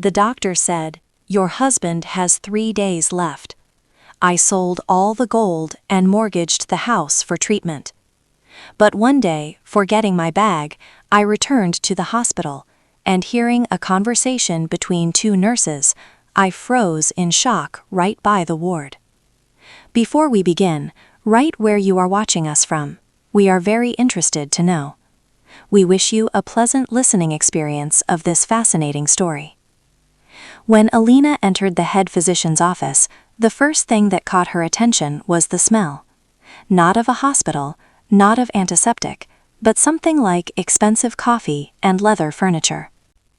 The doctor said, "Your husband has 3 days left." I sold all the gold and mortgaged the house for treatment. But one day, forgetting my bag, I returned to the hospital, and hearing a conversation between 2 nurses, I froze in shock right by the ward. Before we begin, write where you are watching us from. We are very interested to know. We wish you a pleasant listening experience of this fascinating story. When Alina entered the head physician's office, the first thing that caught her attention was the smell. Not of a hospital, not of antiseptic, but something like expensive coffee and leather furniture.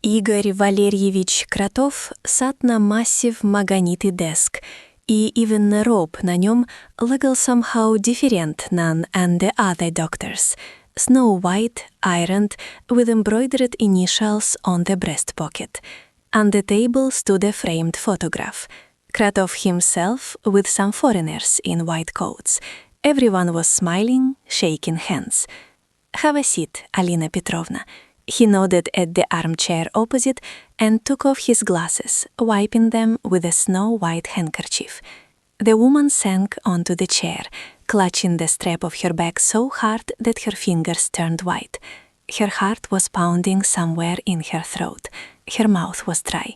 Игорь Валерьевич Кротов sat на massive магнитный desk, и even the robe на нем looked somehow different than the other doctors. Snow white, ironed, with embroidered initials on the breast pocket. On the table stood a framed photograph. Krotov himself with some foreigners in white coats. Everyone was smiling, shaking hands. "Have a seat, Alina Petrovna." He nodded at the armchair opposite and took off his glasses, wiping them with a snow-white handkerchief. The woman sank onto the chair, clutching the strap of her bag so hard that her fingers turned white. Her heart was pounding somewhere in her throat. Her mouth was dry.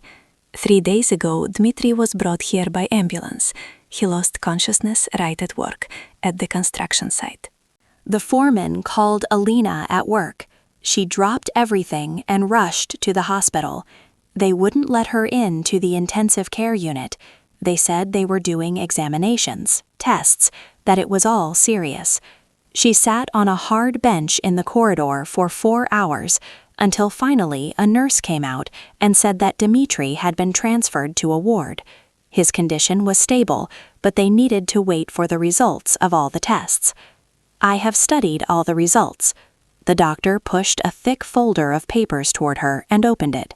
3 days ago, Dmitry was brought here by ambulance. He lost consciousness right at work, at the construction site. The foreman called Alina at work. She dropped everything and rushed to the hospital. They wouldn't let her in to the intensive care unit. They said they were doing examinations, tests, that it was all serious. She sat on a hard bench in the corridor for 4 hours until finally a nurse came out and said that Dmitry had been transferred to a ward. His condition was stable, but they needed to wait for the results of all the tests. I have studied all the results. The doctor pushed a thick folder of papers toward her and opened it.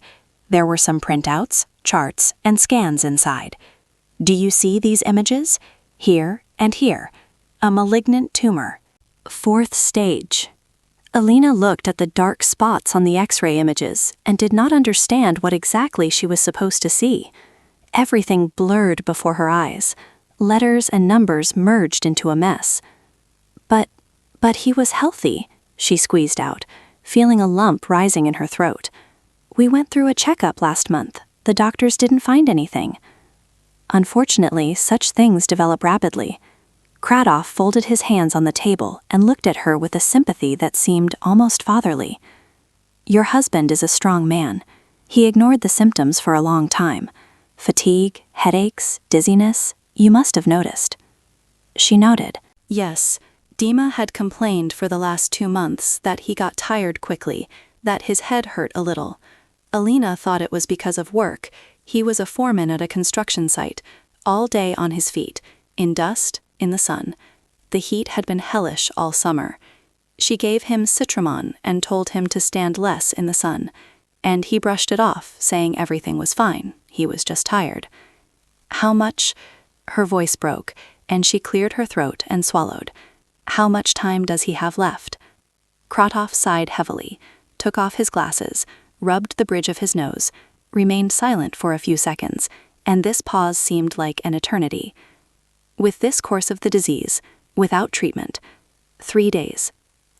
There were some printouts, charts, and scans inside. Do you see these images? Here and here. A malignant tumor. 4th stage. Alina looked at the dark spots on the X-ray images and did not understand what exactly she was supposed to see. Everything blurred before her eyes. Letters and numbers merged into a mess. But he was healthy, she squeezed out, feeling a lump rising in her throat. We went through a checkup last month. The doctors didn't find anything. Unfortunately, such things develop rapidly. Krotov folded his hands on the table and looked at her with a sympathy that seemed almost fatherly. Your husband is a strong man. He ignored the symptoms for a long time. Fatigue, headaches, dizziness, you must have noticed. She noted. Yes, Dima had complained for the last 2 months that he got tired quickly, that his head hurt a little. Alina thought it was because of work. He was a foreman at a construction site, all day on his feet, in dust, in the sun. The heat had been hellish all summer. She gave him Citramon and told him to stand less in the sun, and he brushed it off, saying everything was fine, he was just tired. How much? Her voice broke, and she cleared her throat and swallowed. How much time does he have left? Krotov sighed heavily, took off his glasses, rubbed the bridge of his nose, remained silent for a few seconds, and this pause seemed like an eternity. With this course of the disease, without treatment, 3 days,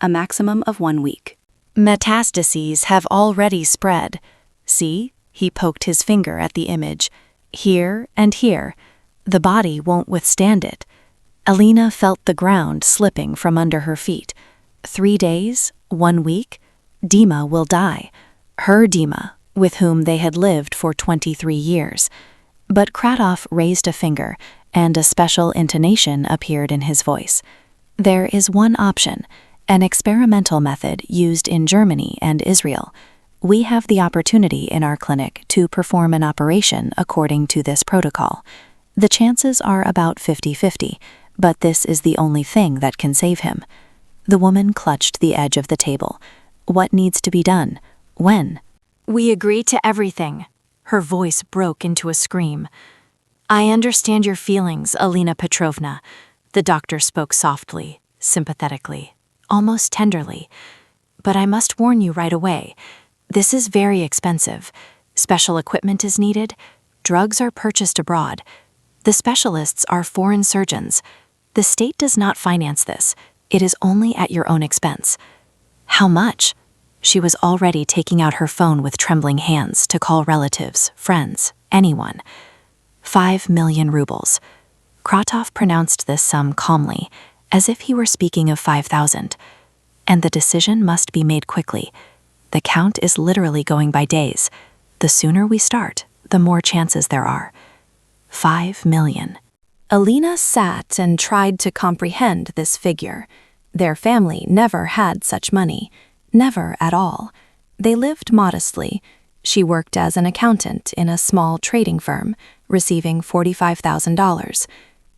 a maximum of 1 week. Metastases have already spread. See, he poked his finger at the image. Here and here. The body won't withstand it. Alina felt the ground slipping from under her feet. 3 days, 1 week, Dima will die. Her Dima, with whom they had lived for 23 years. But Krotov raised a finger, and a special intonation appeared in his voice. There is one option, an experimental method used in Germany and Israel. We have the opportunity in our clinic to perform an operation according to this protocol. The chances are about 50-50, but this is the only thing that can save him. The woman clutched the edge of the table. What needs to be done? When? We agree to everything. Her voice broke into a scream. I understand your feelings, Alina Petrovna. The doctor spoke softly, sympathetically, almost tenderly. But I must warn you right away. This is very expensive. Special equipment is needed. Drugs are purchased abroad. The specialists are foreign surgeons. The state does not finance this. It is only at your own expense. How much? She was already taking out her phone with trembling hands to call relatives, friends, anyone. 5 million rubles. Kratov pronounced this sum calmly, as if he were speaking of 5,000. And the decision must be made quickly. The count is literally going by days. The sooner we start, the more chances there are. 5 million. Alina sat and tried to comprehend this figure. Their family never had such money. Never at all. They lived modestly. She worked as an accountant in a small trading firm, receiving $45,000.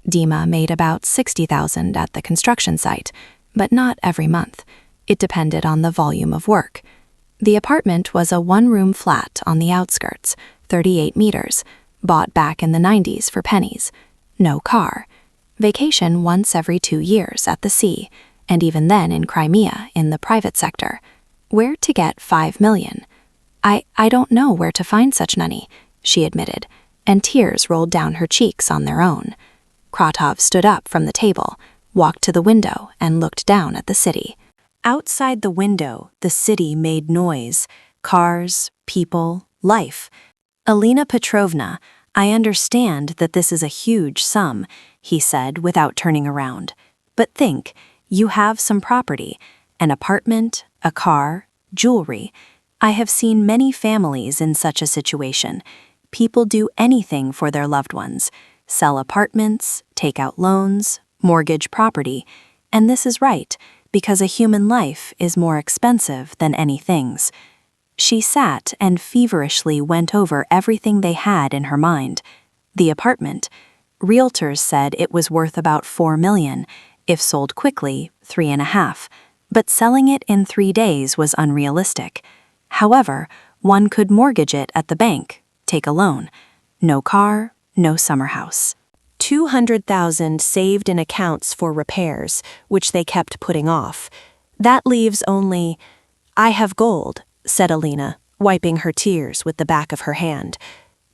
Dima made about $60,000 at the construction site, but not every month. It depended on the volume of work. The apartment was a one-room flat on the outskirts, 38 meters, bought back in the 90s for pennies. No car. Vacation once every 2 years at the sea, and even then in Crimea in the private sector. Where to get 5 million? I don't know where to find such money, she admitted, and tears rolled down her cheeks on their own. Kratov stood up from the table, walked to the window, and looked down at the city. Outside the window, the city made noise. Cars, people, life. Alina Petrovna, I understand that this is a huge sum, he said without turning around. But think, you have some property, an apartment, a car, jewelry. I have seen many families in such a situation. People do anything for their loved ones. Sell apartments, take out loans, mortgage property. And this is right, because a human life is more expensive than any things. She sat and feverishly went over everything they had in her mind. The apartment. Realtors said it was worth about 4 million, if sold quickly, 3.5. But selling it in 3 days was unrealistic. However, one could mortgage it at the bank, take a loan. No car, no summer house. 200,000 saved in accounts for repairs, which they kept putting off. That leaves only... I have gold, said Alina, wiping her tears with the back of her hand.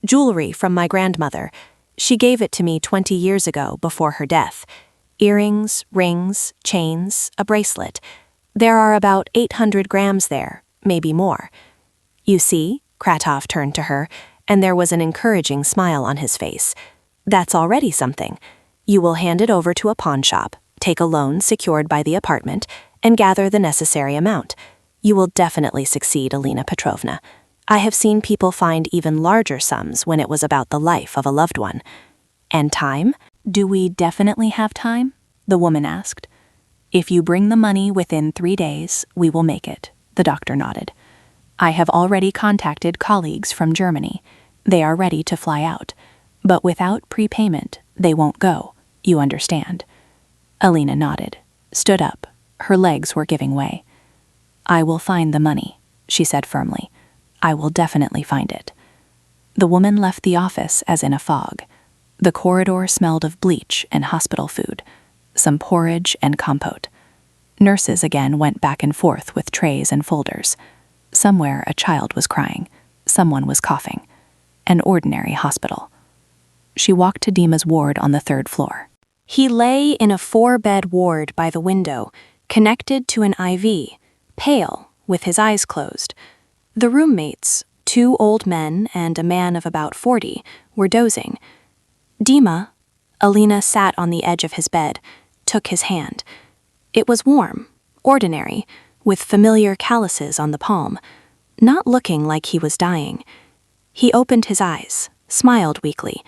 Jewelry from my grandmother. She gave it to me 20 years ago before her death. Earrings, rings, chains, a bracelet. There are about 800 grams there, maybe more. You see, Kratov turned to her, and there was an encouraging smile on his face. That's already something. You will hand it over to a pawn shop, take a loan secured by the apartment, and gather the necessary amount. You will definitely succeed, Alina Petrovna. I have seen people find even larger sums when it was about the life of a loved one. And time? Do we definitely have time? The woman asked. If you bring the money within 3 days, we will make it, the doctor nodded. I have already contacted colleagues from Germany. They are ready to fly out. But without prepayment, they won't go, you understand. Alina nodded, stood up. Her legs were giving way. I will find the money, she said firmly. I will definitely find it. The woman left the office as in a fog. The corridor smelled of bleach and hospital food, some porridge and compote. Nurses again went back and forth with trays and folders. Somewhere a child was crying. Someone was coughing. An ordinary hospital. She walked to Dima's ward on the 3rd floor. He lay in a 4-bed ward by the window, connected to an IV, pale, with his eyes closed. The roommates, 2 old men and a man of about 40, were dozing. Dima, Alina sat on the edge of his bed, took his hand. It was warm, ordinary, with familiar calluses on the palm, not looking like he was dying. He opened his eyes, smiled weakly.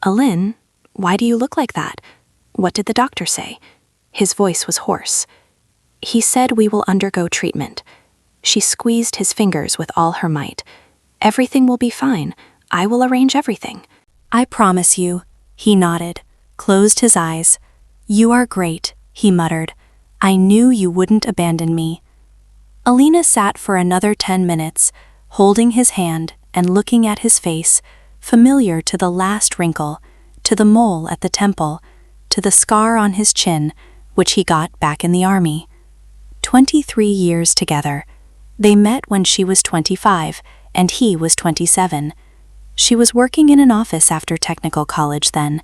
Alin, why do you look like that? What did the doctor say? His voice was hoarse. He said we will undergo treatment. She squeezed his fingers with all her might. Everything will be fine. I will arrange everything. I promise you, he nodded, closed his eyes. You are great, he muttered. I knew you wouldn't abandon me. Alina sat for another 10 minutes, holding his hand and looking at his face, familiar to the last wrinkle, to the mole at the temple, to the scar on his chin, which he got back in the army. 23 years together. They met when she was 25, and he was 27. She was working in an office after technical college then.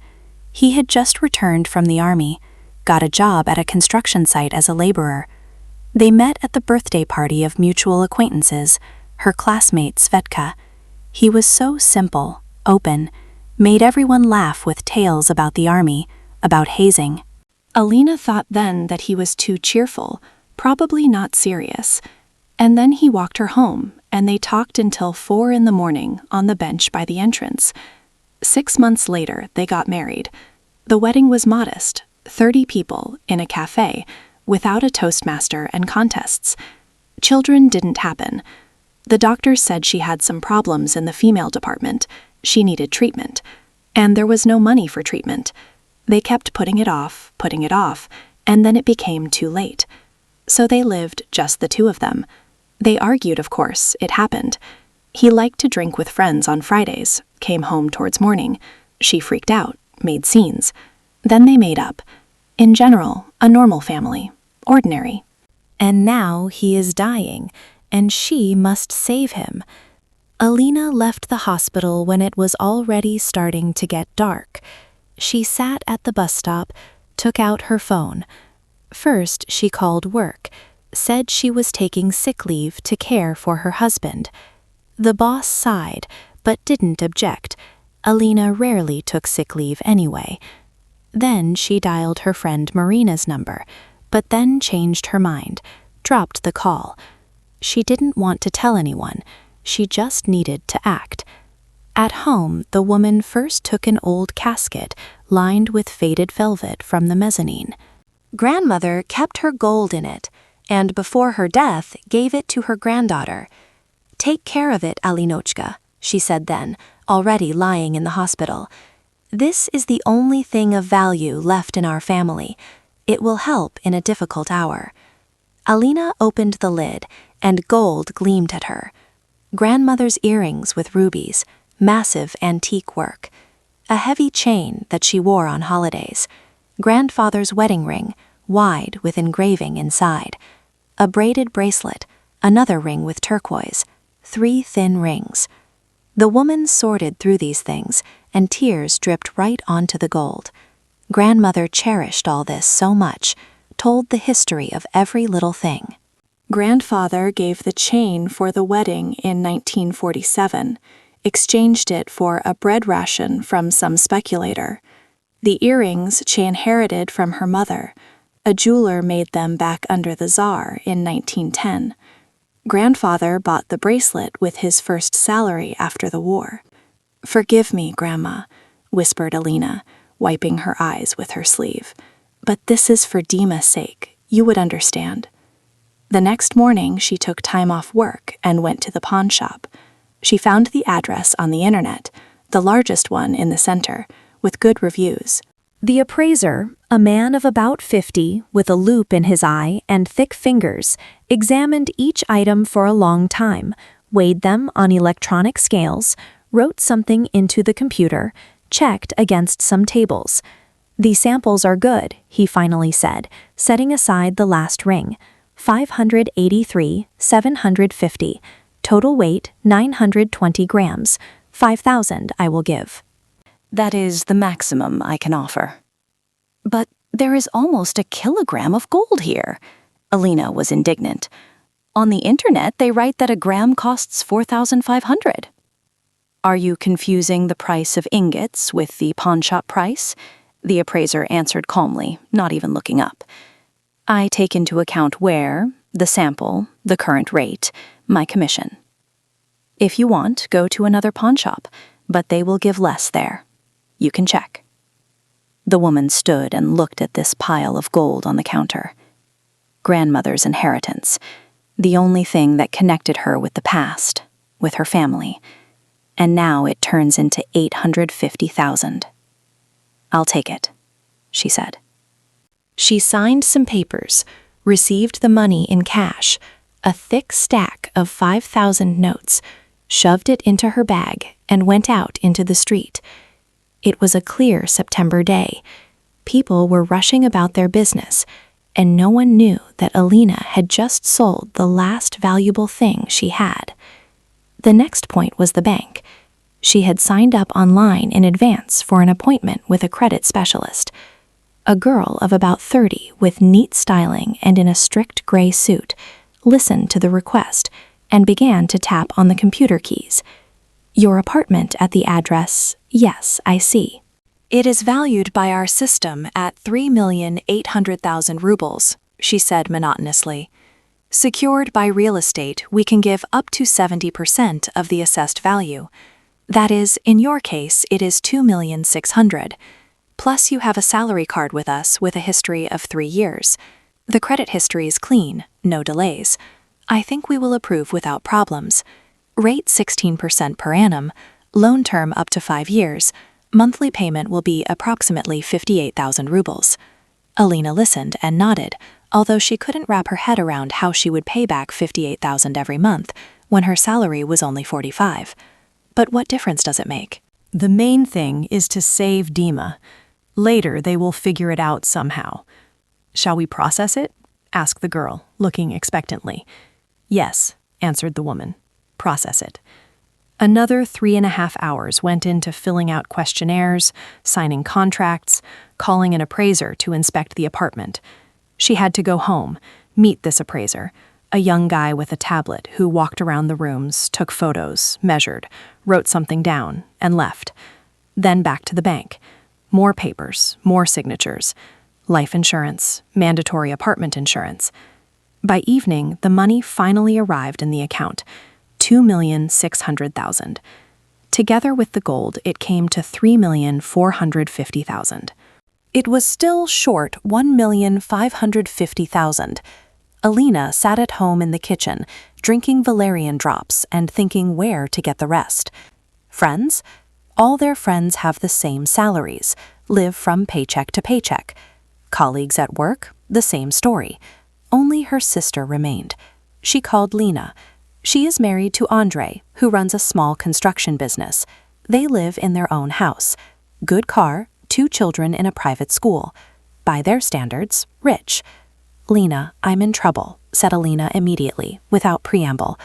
He had just returned from the army, got a job at a construction site as a laborer. They met at the birthday party of mutual acquaintances, her classmate Svetka. He was so simple, open, made everyone laugh with tales about the army, about hazing. Alina thought then that he was too cheerful, probably not serious. And then he walked her home, and they talked until 4 a.m. on the bench by the entrance. 6 months later, they got married. The wedding was modest, 30 people, in a cafe, without a toastmaster and contests. Children didn't happen. The doctors said she had some problems in the female department. She needed treatment. And there was no money for treatment. They kept putting it off, and then it became too late. So they lived just the two of them. They argued, of course, it happened. He liked to drink with friends on Fridays, came home towards morning. She freaked out, made scenes. Then they made up. In general, a normal family. Ordinary. And now he is dying, and she must save him. Alina left the hospital when it was already starting to get dark. She sat at the bus stop, took out her phone. First, she called work, said she was taking sick leave to care for her husband. The boss sighed, but didn't object. Alina rarely took sick leave anyway. Then she dialed her friend Marina's number, but then changed her mind, dropped the call. She didn't want to tell anyone. She just needed to act. At home, the woman first took an old casket lined with faded velvet from the mezzanine. Grandmother kept her gold in it, and before her death gave it to her granddaughter. "Take care of it, Alinochka," she said then, already lying in the hospital. "This is the only thing of value left in our family. It will help in a difficult hour." Alina opened the lid, and gold gleamed at her. Grandmother's earrings with rubies, massive antique work. A heavy chain that she wore on holidays. Grandfather's wedding ring, wide with engraving inside. A braided bracelet, another ring with turquoise, 3 thin rings. The woman sorted through these things, and tears dripped right onto the gold. Grandmother cherished all this so much, told the history of every little thing. Grandfather gave the chain for the wedding in 1947, exchanged it for a bread ration from some speculator. The earrings she inherited from her mother. A jeweler made them back under the Tsar in 1910. Grandfather bought the bracelet with his first salary after the war. "Forgive me, Grandma," whispered Alina, wiping her eyes with her sleeve. "But this is for Dima's sake. You would understand." The next morning, she took time off work and went to the pawn shop. She found the address on the internet, the largest one in the center, with good reviews. The appraiser, a man of about 50 with a loop in his eye and thick fingers, examined each item for a long time, weighed them on electronic scales, wrote something into the computer, checked against some tables. "The samples are good," he finally said, setting aside the last ring. 583,750. Total weight 920 grams. 5,000 I will give. "That is the maximum I can offer." "But there is almost a kilogram of gold here." Alina was indignant. "On the internet they write that a gram costs 4,500. "Are you confusing the price of ingots with the pawnshop price?" The appraiser answered calmly, not even looking up. "I take into account where, the sample, the current rate, my commission. If you want, go to another pawnshop, but they will give less there. You can check." The woman stood and looked at this pile of gold on the counter. Grandmother's inheritance, the only thing that connected her with the past, with her family. And now it turns into 850,000. "I'll take it," she said. She signed some papers, received the money in cash, a thick stack of 5,000 notes, shoved it into her bag, and went out into the street. It was a clear September day. People were rushing about their business, and no one knew that Alina had just sold the last valuable thing she had. The next point was the bank. She had signed up online in advance for an appointment with a credit specialist. A girl of about 30 with neat styling and in a strict gray suit listened to the request and began to tap on the computer keys. Your apartment at the address, yes, I see. It is valued by our system at 3,800,000 rubles, she said monotonously. Secured by real estate, we can give up to 70% of the assessed value. That is, in your case, it is 2,600,000. Plus you have a salary card with us with a history of 3 years. The credit history is clean, no delays. I think we will approve without problems. Rate 16% per annum, loan term up to 5 years. Monthly payment will be approximately 58,000 rubles. Alina listened and nodded, although she couldn't wrap her head around how she would pay back 58,000 every month when her salary was only 45. But what difference does it make? The main thing is to save Dima. Later, they will figure it out somehow. Shall we process it? Asked the girl, looking expectantly. Yes, answered the woman. Process it. Another 3.5 hours went into filling out questionnaires, signing contracts, calling an appraiser to inspect the apartment. She had to go home, meet this appraiser, a young guy with a tablet who walked around the rooms, took photos, measured, wrote something down, and left. Then back to the bank. More papers, more signatures. Life insurance, mandatory apartment insurance. By evening, the money finally arrived in the account, 2,600,000. Together with the gold, it came to 3,450,000. It was still short 1,550,000. Alina sat at home in the kitchen, drinking valerian drops and thinking where to get the rest. Friends? All their friends have the same salaries, live from paycheck to paycheck. Colleagues at work? The same story. Only her sister remained. She called Lena. She is married to Andre, who runs a small construction business. They live in their own house. Good car, 2 children in a private school. By their standards, rich. Lena, I'm in trouble, said Alina immediately, without preamble.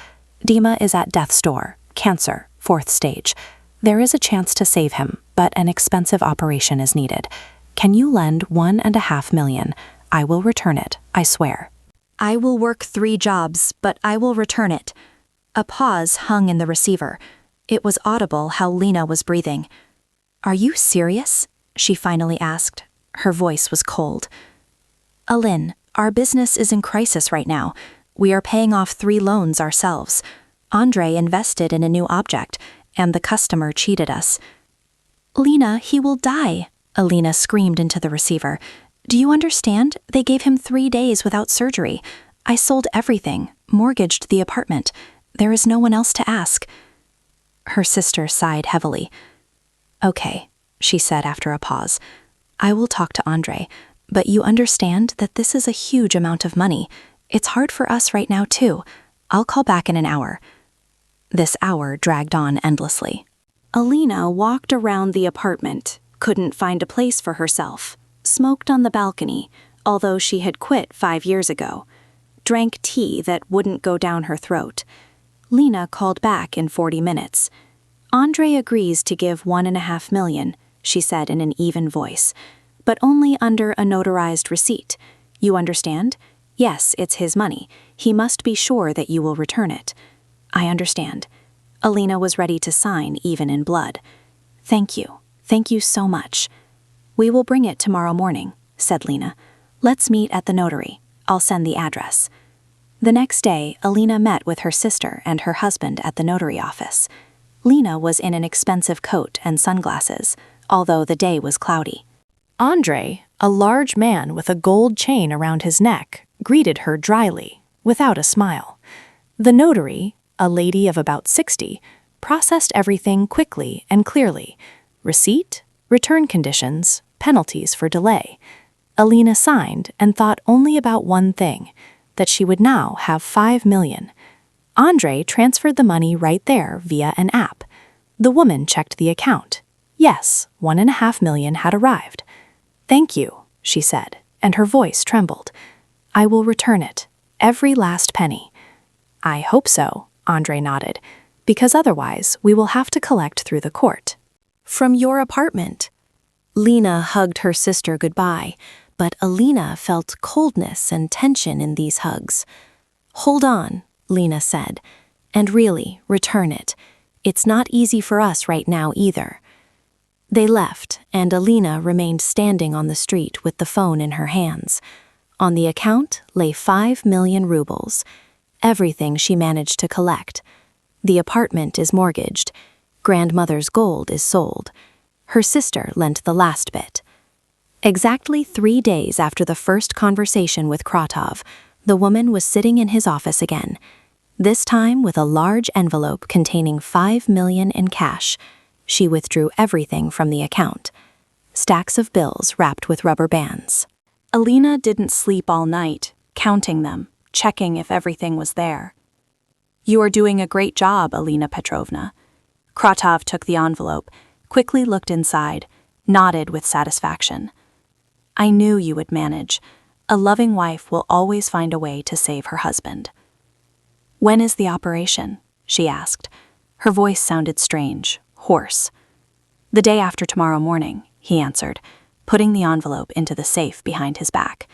Dima is at death's door, cancer, 4th stage. There is a chance to save him, but an expensive operation is needed. Can you lend 1.5 million? I will return it, I swear. I will work 3 jobs, but I will return it. A pause hung in the receiver. It was audible how Lena was breathing. Are you serious? She finally asked. Her voice was cold. Alin, our business is in crisis right now. We are paying off 3 loans ourselves. Andre invested in a new object, and the customer cheated us. Lena, he will die, Alina screamed into the receiver. Do you understand? They gave him 3 days without surgery. I sold everything, mortgaged the apartment. There is no one else to ask. Her sister sighed heavily. Okay, she said after a pause. I will talk to Andre, but you understand that this is a huge amount of money. It's hard for us right now, too. I'll call back in an hour. This hour dragged on endlessly. Alina walked around the apartment, couldn't find a place for herself, smoked on the balcony, although she had quit 5 years ago, drank tea that wouldn't go down her throat. Lena called back in 40 minutes. Andre agrees to give 1.5 million, she said in an even voice, but only under a notarized receipt. You understand? Yes, it's his money. He must be sure that you will return it. I understand. Alina was ready to sign even in blood. Thank you. Thank you so much. We will bring it tomorrow morning, said Lena. Let's meet at the notary. I'll send the address. The next day, Alina met with her sister and her husband at the notary office. Lena was in an expensive coat and sunglasses, although the day was cloudy. Andre, a large man with a gold chain around his neck, greeted her dryly, without a smile. The notary, a lady of about 60, processed everything quickly and clearly. Receipt, return conditions, penalties for delay. Alina signed and thought only about one thing, that she would now have 5 million. Andre transferred the money right there via an app. The woman checked the account. Yes, 1.5 million had arrived. Thank you, she said, and her voice trembled. I will return it, every last penny. I hope so, Andre nodded. because otherwise we will have to collect through the court. From your apartment. Lena hugged her sister goodbye, but Alina felt coldness and tension in these hugs. Hold on, Lena said, and really, return it. It's not easy for us right now either. They left, and Alina remained standing on the street with the phone in her hands. On the account lay 5 million rubles, everything she managed to collect. The apartment is mortgaged. Grandmother's gold is sold. Her sister lent the last bit. Exactly 3 days after the first conversation with Kratov, the woman was sitting in his office again, this time with a large envelope containing 5 million in cash. She withdrew everything from the account. Stacks of bills wrapped with rubber bands. Alina didn't sleep all night, counting them, checking if everything was there. You are doing a great job, Alina Petrovna. Kratov took the envelope, quickly looked inside, nodded with satisfaction. I knew you would manage. A loving wife will always find a way to save her husband. When is the operation? She asked. Her voice sounded strange, hoarse. The day after tomorrow morning, he answered, putting the envelope into the safe behind his back.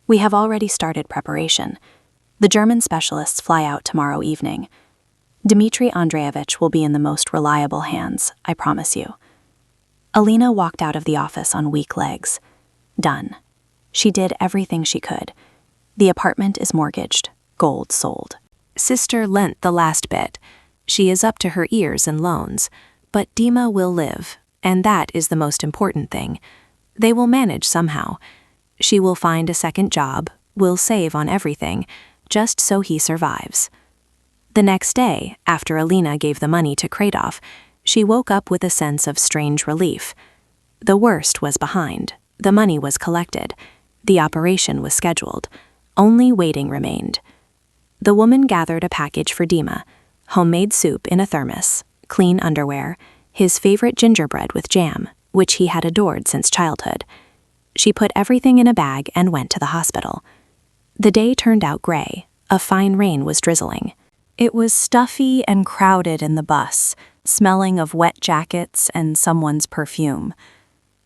We have already started preparation. The German specialists fly out tomorrow evening. Dmitry Andreevich will be in the most reliable hands, I promise you. Alina walked out of the office on weak legs. Done. She did everything she could. The apartment is mortgaged, gold sold. Sister lent the last bit. She is up to her ears in loans, but Dima will live, and that is the most important thing. They will manage somehow. She will find a second job, will save on everything, just so he survives. The next day, after Alina gave the money to Kratov, she woke up with a sense of strange relief. The worst was behind. The money was collected. The operation was scheduled. Only waiting remained. The woman gathered a package for Dima, homemade soup in a thermos, clean underwear, his favorite gingerbread with jam, which he had adored since childhood. She put everything in a bag and went to the hospital. The day turned out gray. A fine rain was drizzling. It was stuffy and crowded in the bus, smelling of wet jackets and someone's perfume.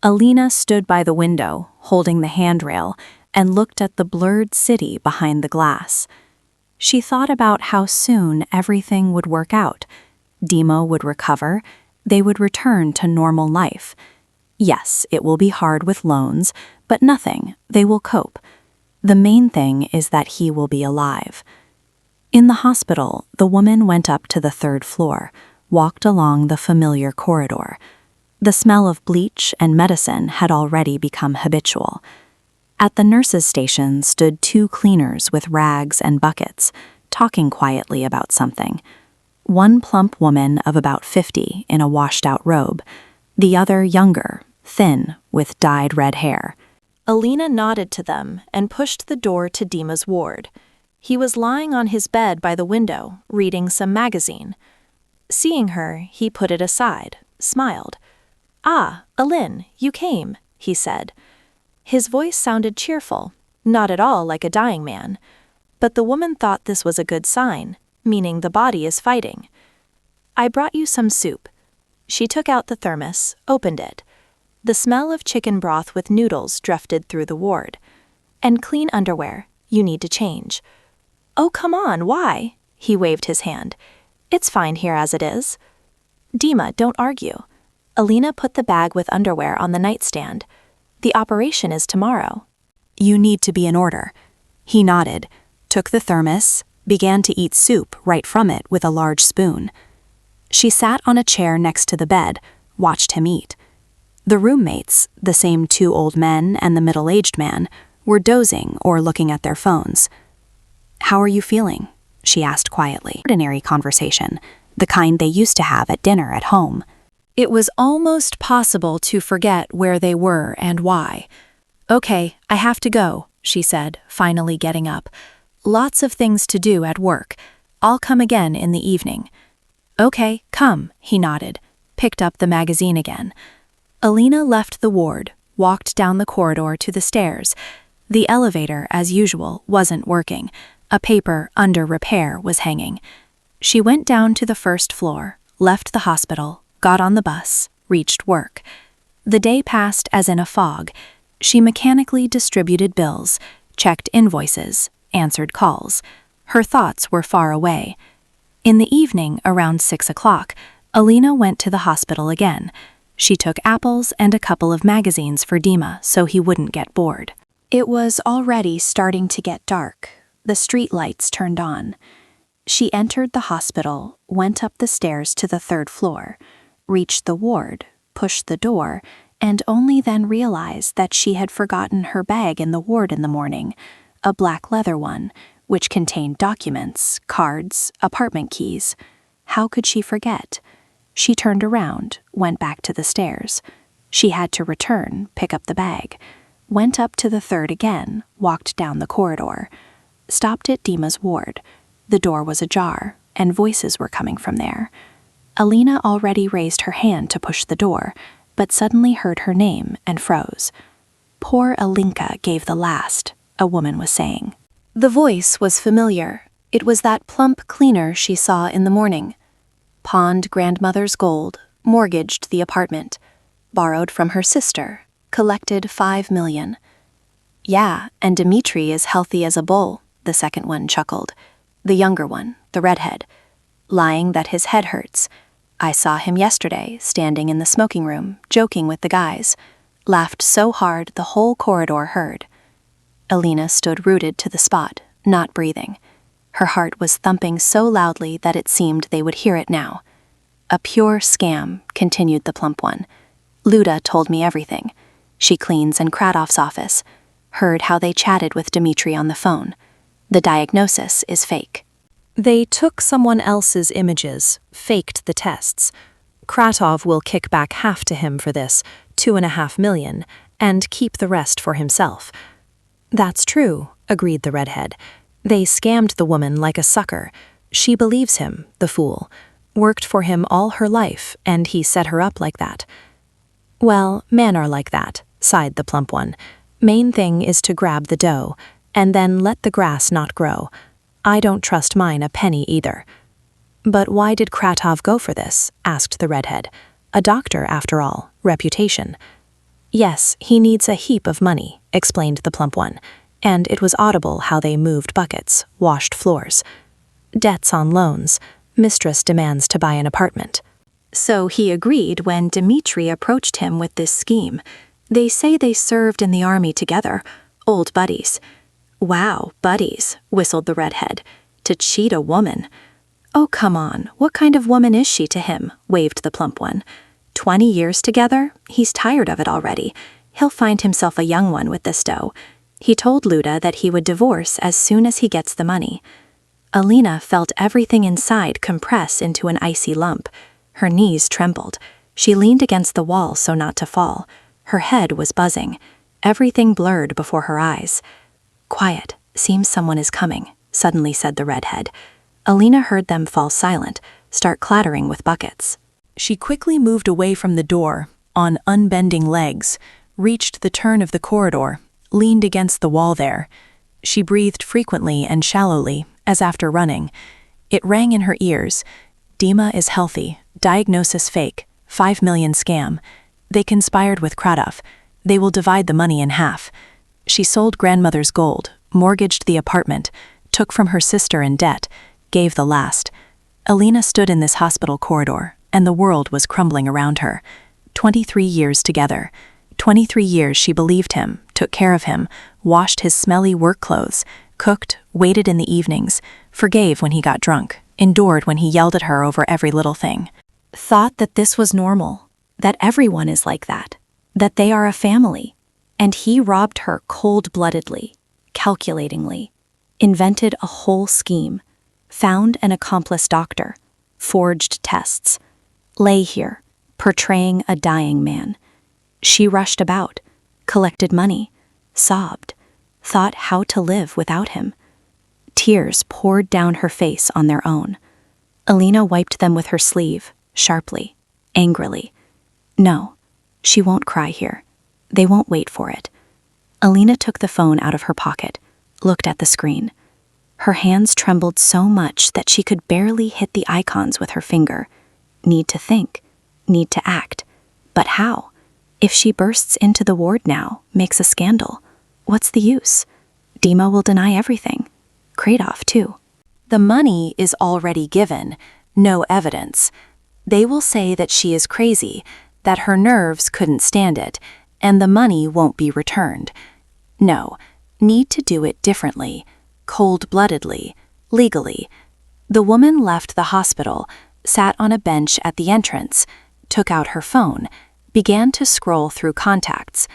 Alina stood by the window, holding the handrail, and looked at the blurred city behind the glass. She thought about how soon everything would work out. Dima would recover. They would return to normal life. Yes, it will be hard with loans, but nothing. They will cope. The main thing is that he will be alive. In the hospital, the woman went up to the 3rd floor, walked along the familiar corridor. The smell of bleach and medicine had already become habitual. At the nurses' station stood 2 cleaners with rags and buckets, talking quietly about something. One plump woman of about 50 in a washed-out robe, the other younger, thin, with dyed red hair. Alina nodded to them and pushed the door to Dima's ward. He was lying on his bed by the window, reading some magazine. Seeing her, he put it aside, smiled. Ah, Alin, you came, he said. His voice sounded cheerful, not at all like a dying man. But the woman thought this was a good sign, meaning the body is fighting. I brought you some soup. She took out the thermos, opened it. The smell of chicken broth with noodles drifted through the ward. And clean underwear, you need to change. Oh, come on, why? He waved his hand. It's fine here as it is. Dima, don't argue. Alina put the bag with underwear on the nightstand. The operation is tomorrow. You need to be in order. He nodded, took the thermos, began to eat soup right from it with a large spoon. She sat on a chair next to the bed, watched him eat. The roommates, the same 2 old men and the middle-aged man, were dozing or looking at their phones. How are you feeling? She asked quietly. Ordinary conversation, the kind they used to have at dinner at home. It was almost possible to forget where they were and why. Okay, I have to go, she said, finally getting up. Lots of things to do at work. I'll come again in the evening. Okay, come, he nodded, picked up the magazine again. Alina left the ward, walked down the corridor to the stairs. The elevator, as usual, wasn't working. A paper under repair was hanging. She went down to the first floor, left the hospital, got on the bus, reached work. The day passed as in a fog. She mechanically distributed bills, checked invoices, answered calls. Her thoughts were far away. In the evening, around 6 o'clock, Alina went to the hospital again. She took apples and a couple of magazines for Dima so he wouldn't get bored. It was already starting to get dark. The street lights turned on. She entered the hospital, went up the stairs to the 3rd floor, reached the ward, pushed the door, and only then realized that she had forgotten her bag in the ward in the morning, a black leather one, which contained documents, cards, apartment keys. How could she forget? She turned around, went back to the stairs. She had to return, pick up the bag. Went up to the 3rd again, walked down the corridor. Stopped at Dima's ward. The door was ajar, and voices were coming from there. Alina already raised her hand to push the door, but suddenly heard her name and froze. Poor Alinka gave the last, a woman was saying. The voice was familiar. It was that plump cleaner she saw in the morning. Pawned grandmother's gold, mortgaged the apartment, borrowed from her sister, collected 5 million. Yeah, and Dmitri is healthy as a bull, the second one chuckled. The younger one, the redhead, lying that his head hurts. I saw him yesterday, standing in the smoking room, joking with the guys. Laughed so hard the whole corridor heard. Alina stood rooted to the spot, not breathing. Her heart was thumping so loudly that it seemed they would hear it now. A pure scam, continued the plump one. Luda told me everything. She cleans in Kratov's office. Heard how they chatted with Dmitri on the phone. The diagnosis is fake. They took someone else's images, faked the tests. Kratov will kick back half to him for this, 2.5 million, and keep the rest for himself. That's true, agreed the redhead. They scammed the woman like a sucker. She believes him, the fool. Worked for him all her life, and he set her up like that. Well, men are like that, sighed the plump one. Main thing is to grab the dough, and then let the grass not grow. I don't trust mine a penny either. But why did Kratov go for this? Asked the redhead. A doctor, after all, reputation. Yes, he needs a heap of money, explained the plump one, and it was audible how they moved buckets, washed floors. Debts on loans. Mistress demands to buy an apartment. So he agreed when Dmitri approached him with this scheme. They say they served in the army together, old buddies. Wow, buddies, whistled the redhead. To cheat a woman. Oh, come on, what kind of woman is she to him? Waved the plump one. 20 years together? He's tired of it already. He'll find himself a young one with this dough. He told Luda that he would divorce as soon as he gets the money. Alina felt everything inside compress into an icy lump. Her knees trembled. She leaned against the wall so not to fall. Her head was buzzing. Everything blurred before her eyes. Quiet, seems someone is coming, suddenly said the redhead. Alina heard them fall silent, start clattering with buckets. She quickly moved away from the door, on unbending legs, reached the turn of the corridor, leaned against the wall there. She breathed frequently and shallowly, as after running. It rang in her ears. Dima is healthy, diagnosis fake, 5 million scam. They conspired with Kratov. They will divide the money in half. She sold grandmother's gold, mortgaged the apartment, took from her sister in debt, gave the last. Alina stood in this hospital corridor, and the world was crumbling around her. 23 years together. 23 years she believed him, took care of him, washed his smelly work clothes, cooked, waited in the evenings, forgave when he got drunk, endured when he yelled at her over every little thing. Thought that this was normal, that everyone is like that they are a family. And he robbed her cold-bloodedly, calculatingly, invented a whole scheme, found an accomplice doctor, forged tests, lay here, portraying a dying man. She rushed about, collected money, sobbed, thought how to live without him. Tears poured down her face on their own. Alina wiped them with her sleeve, sharply, angrily. No, she won't cry here. They won't wait for it. Alina took the phone out of her pocket, looked at the screen. Her hands trembled so much that she could barely hit the icons with her finger. Need to think. Need to act. But how? If she bursts into the ward now, makes a scandal, what's the use? Dima will deny everything. Kradoff, too. The money is already given, no evidence. They will say that she is crazy, that her nerves couldn't stand it, and the money won't be returned. No, need to do it differently, cold-bloodedly, legally. The woman left the hospital, sat on a bench at the entrance, took out her phone, began to scroll through contacts,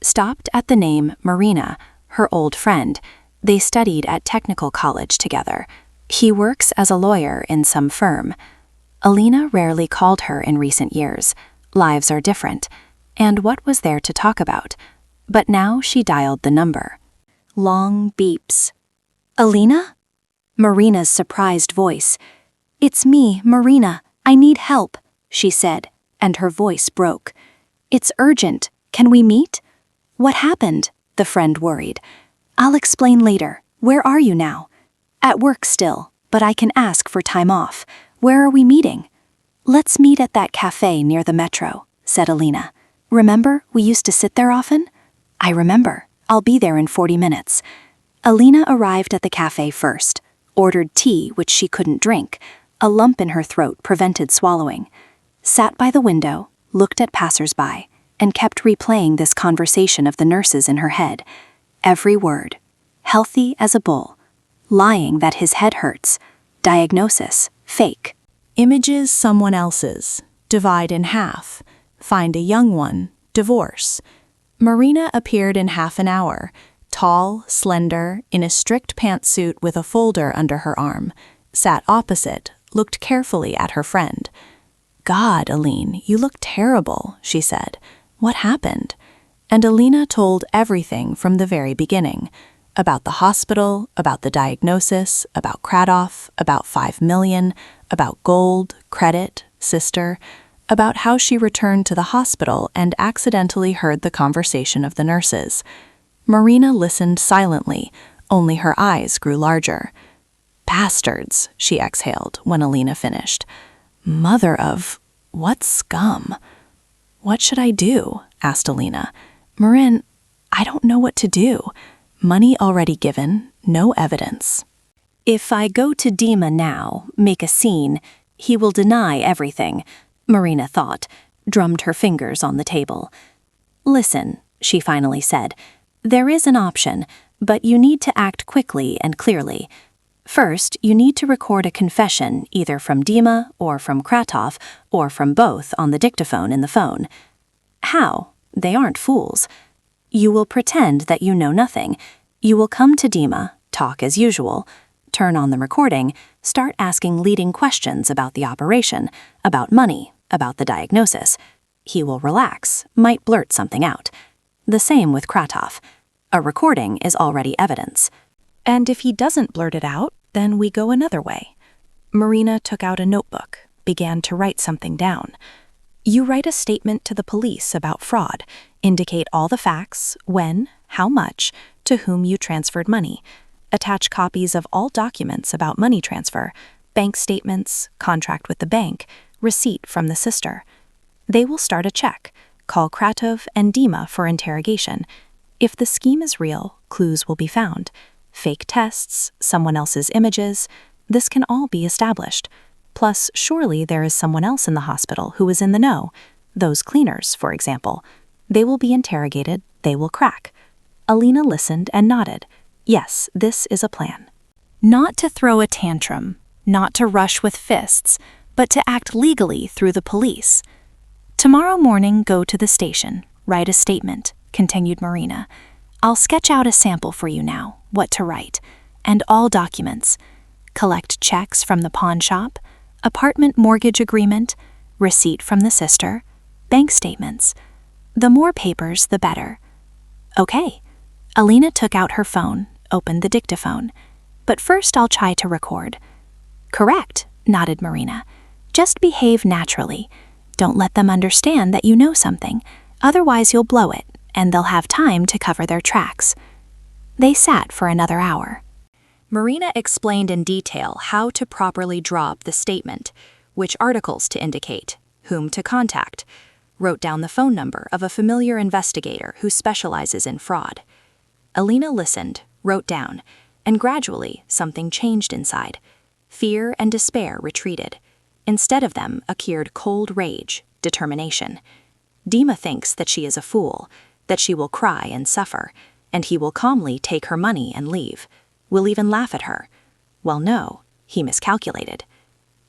stopped at the name Marina, her old friend. They studied at technical college together. He works as a lawyer in some firm. Alina rarely called her in recent years. Lives are different. And what was there to talk about? But now she dialed the number. Long beeps. Alina? Marina's surprised voice. It's me, Marina. I need help, she said, and her voice broke. It's urgent. Can we meet? What happened? The friend worried. I'll explain later. Where are you now? At work still, but I can ask for time off. Where are we meeting? Let's meet at that cafe near the metro, said Alina. Remember, we used to sit there often? I remember. I'll be there in 40 minutes. Alina arrived at the cafe first, ordered tea which she couldn't drink. A lump in her throat prevented swallowing. Sat by the window, looked at passers-by, and kept replaying this conversation of the nurses in her head. Every word. Healthy as a bull. Lying that his head hurts. Diagnosis, fake. Images someone else's. Divide in half. Find a young one. Divorce. Marina appeared in half an hour. Tall, slender, in a strict pantsuit with a folder under her arm. Sat opposite, looked carefully at her friend. God, Aline, you look terrible, she said. What happened? And Alina told everything from the very beginning. About the hospital, about the diagnosis, about Kradoff, about 5 million, about gold, credit, sister, about how she returned to the hospital and accidentally heard the conversation of the nurses. Marina listened silently, only her eyes grew larger. Bastards, she exhaled when Alina finished. Mother of... what scum? What should I do? Asked Alina. Marin, I don't know what to do. Money already given, no evidence. If I go to Dima now, make a scene, he will deny everything, Marina thought, drummed her fingers on the table. Listen, she finally said, there is an option, but you need to act quickly and clearly. First, you need to record a confession either from Dima or from Kradoff or from both on the dictaphone in the phone. How? They aren't fools. You will pretend that you know nothing. You will come to Dima, talk as usual, turn on the recording, start asking leading questions about the operation, about money, about the diagnosis. He will relax, might blurt something out. The same with Kradoff. A recording is already evidence. And if he doesn't blurt it out, then we go another way. Marina took out a notebook, began to write something down. You write a statement to the police about fraud, indicate all the facts, when, how much, to whom you transferred money. Attach copies of all documents about money transfer, bank statements, contract with the bank, receipt from the sister. They will start a check, call Kradoff and Dima for interrogation. If the scheme is real, clues will be found. Fake tests, someone else's images, this can all be established. Plus, surely there is someone else in the hospital who is in the know. Those cleaners, for example. They will be interrogated, they will crack. Alina listened and nodded. Yes, this is a plan. Not to throw a tantrum, not to rush with fists, but to act legally through the police. Tomorrow morning, go to the station, write a statement, continued Marina. I'll sketch out a sample for you now, what to write, and all documents. Collect checks from the pawn shop, apartment mortgage agreement, receipt from the sister, bank statements. The more papers, the better. Okay. Alina took out her phone, opened the dictaphone. But first I'll try to record. Correct, nodded Marina. Just behave naturally. Don't let them understand that you know something, otherwise you'll blow it, and they'll have time to cover their tracks. They sat for another hour. Marina explained in detail how to properly draw up the statement, which articles to indicate, whom to contact, wrote down the phone number of a familiar investigator who specializes in fraud. Alina listened, wrote down, and gradually something changed inside. Fear and despair retreated. Instead of them appeared cold rage, determination. Dima thinks that she is a fool, that she will cry and suffer, and he will calmly take her money and leave. Will even laugh at her. Well, no, he miscalculated.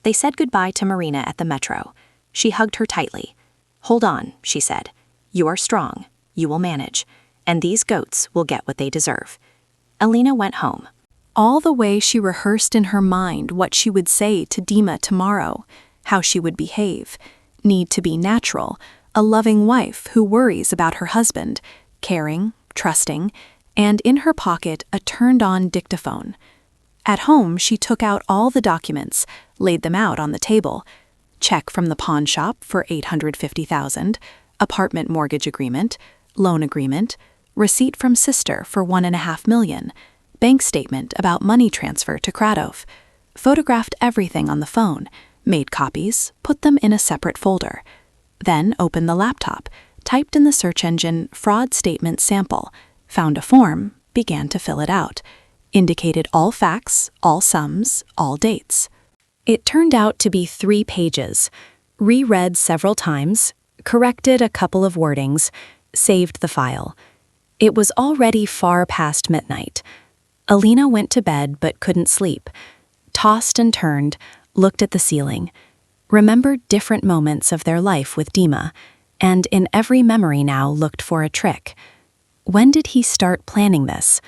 They said goodbye to Marina at the metro. She hugged her tightly. "Hold on," she said. "You are strong. You will manage. And these goats will get what they deserve." Alina went home. All the way she rehearsed in her mind what she would say to Dima tomorrow, how she would behave, need to be natural, a loving wife who worries about her husband, caring, trusting, and in her pocket a turned-on dictaphone. At home, she took out all the documents, laid them out on the table. Check from the pawn shop for $850,000, apartment mortgage agreement, loan agreement, receipt from sister for $1.5 million, bank statement about money transfer to Kradov, photographed everything on the phone, made copies, put them in a separate folder. Then opened the laptop, typed in the search engine fraud statement sample, found a form, began to fill it out, indicated all facts, all sums, all dates. It turned out to be 3 pages, reread several times, corrected a couple of wordings, saved the file. It was already far past midnight. Alina went to bed but couldn't sleep, tossed and turned, looked at the ceiling, remembered different moments of their life with Dima, and in every memory now looked for a trick. When did he start planning this?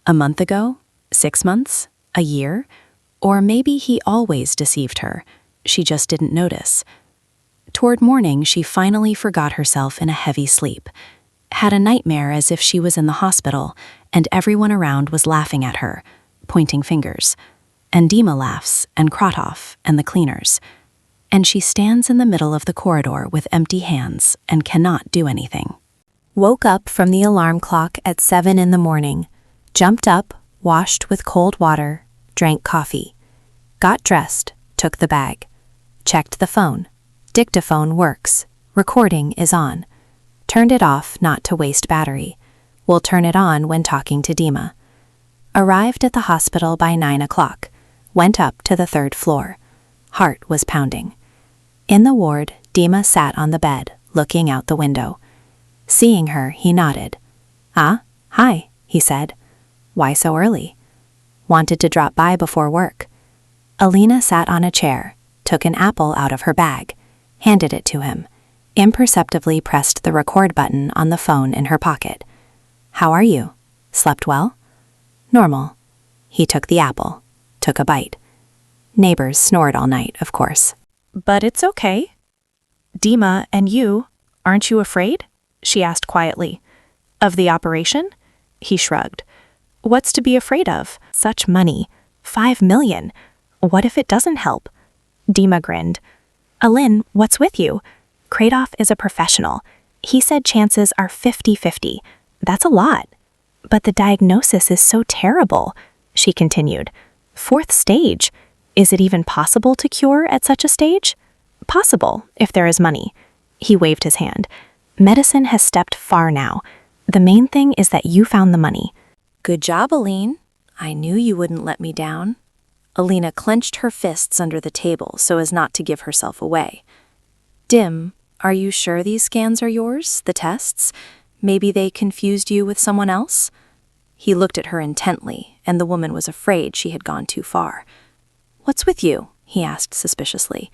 A month ago? 6 months? A year? Or maybe he always deceived her. She just didn't notice. Toward morning, she finally forgot herself in a heavy sleep, had a nightmare as if she was in the hospital, and everyone around was laughing at her, pointing fingers. And Dima laughs, and Kratov, and the cleaners. And she stands in the middle of the corridor with empty hands and cannot do anything. Woke up from the alarm clock at 7 in the morning, jumped up, washed with cold water, drank coffee, got dressed, took the bag, checked the phone. Dictaphone works. Recording is on. Turned it off not to waste battery. Will turn it on when talking to Dima. Arrived at the hospital by 9 o'clock. Went up to the 3rd floor. Heart was pounding. In the ward, Dima sat on the bed, looking out the window. Seeing her, he nodded. "Ah, hi," he said. "Why so early?" "Wanted to drop by before work." Alina sat on a chair, took an apple out of her bag, handed it to him, imperceptibly pressed the record button on the phone in her pocket. "How are you? Slept well?" "Normal." He took the apple, took a bite. Neighbors snored all night, of course. "But it's okay." "Dima and you, aren't you afraid?" she asked quietly. "Of the operation?" He shrugged. "What's to be afraid of? Such money. 5 million. What if it doesn't help?" Dima grinned. "Alin, what's with you? Kradov is a professional. He said chances are 50-50. That's a lot. But the diagnosis is so terrible," she continued. "4th stage. Is it even possible to cure at such a stage?" "Possible, if there is money." He waved his hand. "Medicine has stepped far now. The main thing is that you found the money." "Good job, Aline. I knew you wouldn't let me down." Alina clenched her fists under the table so as not to give herself away. "Dim, are you sure these scans are yours, the tests? Maybe they confused you with someone else?" He looked at her intently, and the woman was afraid she had gone too far. "What's with you?" he asked suspiciously.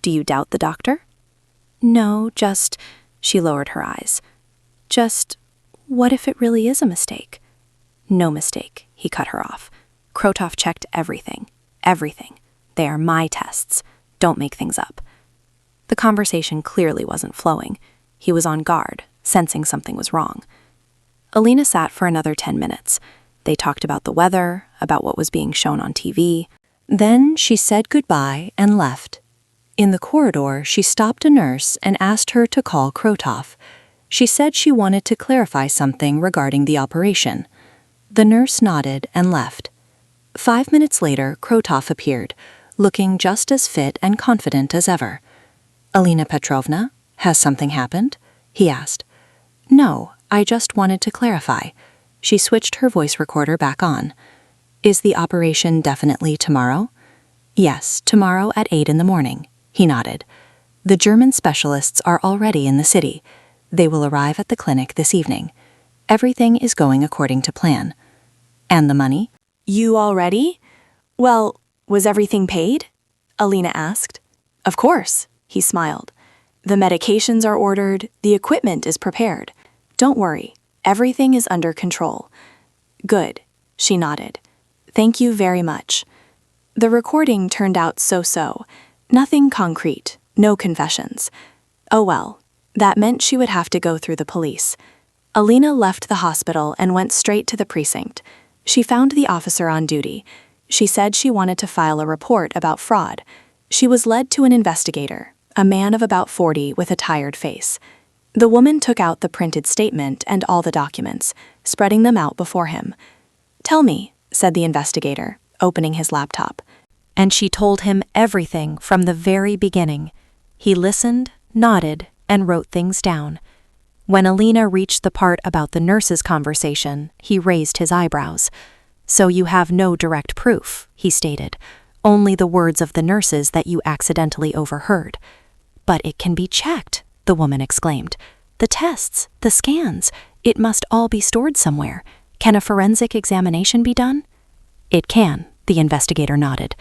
"Do you doubt the doctor?" "No, just," she lowered her eyes. "Just, what if it really is a mistake?" "No mistake," he cut her off. "Krotov checked everything. Everything. They are my tests. Don't make things up." The conversation clearly wasn't flowing. He was on guard, sensing something was wrong. Alina sat for another 10 minutes. They talked about the weather, about what was being shown on TV. Then she said goodbye and left. In the corridor, she stopped a nurse and asked her to call Krotov. She said she wanted to clarify something regarding the operation. The nurse nodded and left. 5 minutes later, Krotov appeared, looking just as fit and confident as ever. "Alina Petrovna, has something happened?" he asked. "No, I just wanted to clarify." She switched her voice recorder back on. "Is the operation definitely tomorrow?" "Yes, tomorrow at 8 in the morning," he nodded. "The German specialists are already in the city. They will arrive at the clinic this evening. Everything is going according to plan." "And the money?" You already? Well, was everything paid? Alina asked. Of course, he smiled. The medications are ordered, the equipment is prepared. Don't worry, everything is under control. Good, she nodded. Thank you very much. The recording turned out so-so. Nothing concrete, no confessions. Oh well, that meant she would have to go through the police. Alina left the hospital and went straight to the precinct. She found the officer on duty. She said she wanted to file a report about fraud. She was led to an investigator, a man of about 40 with a tired face. The woman took out the printed statement and all the documents, spreading them out before him. "Tell me," said the investigator, opening his laptop. And she told him everything from the very beginning. He listened, nodded, and wrote things down. When Alina reached the part about the nurse's conversation, he raised his eyebrows. "So you have no direct proof," he stated, "only the words of the nurses that you accidentally overheard." "But it can be checked," the woman exclaimed. "The tests, the scans, it must all be stored somewhere. Can a forensic examination be done?" "It can," the investigator nodded.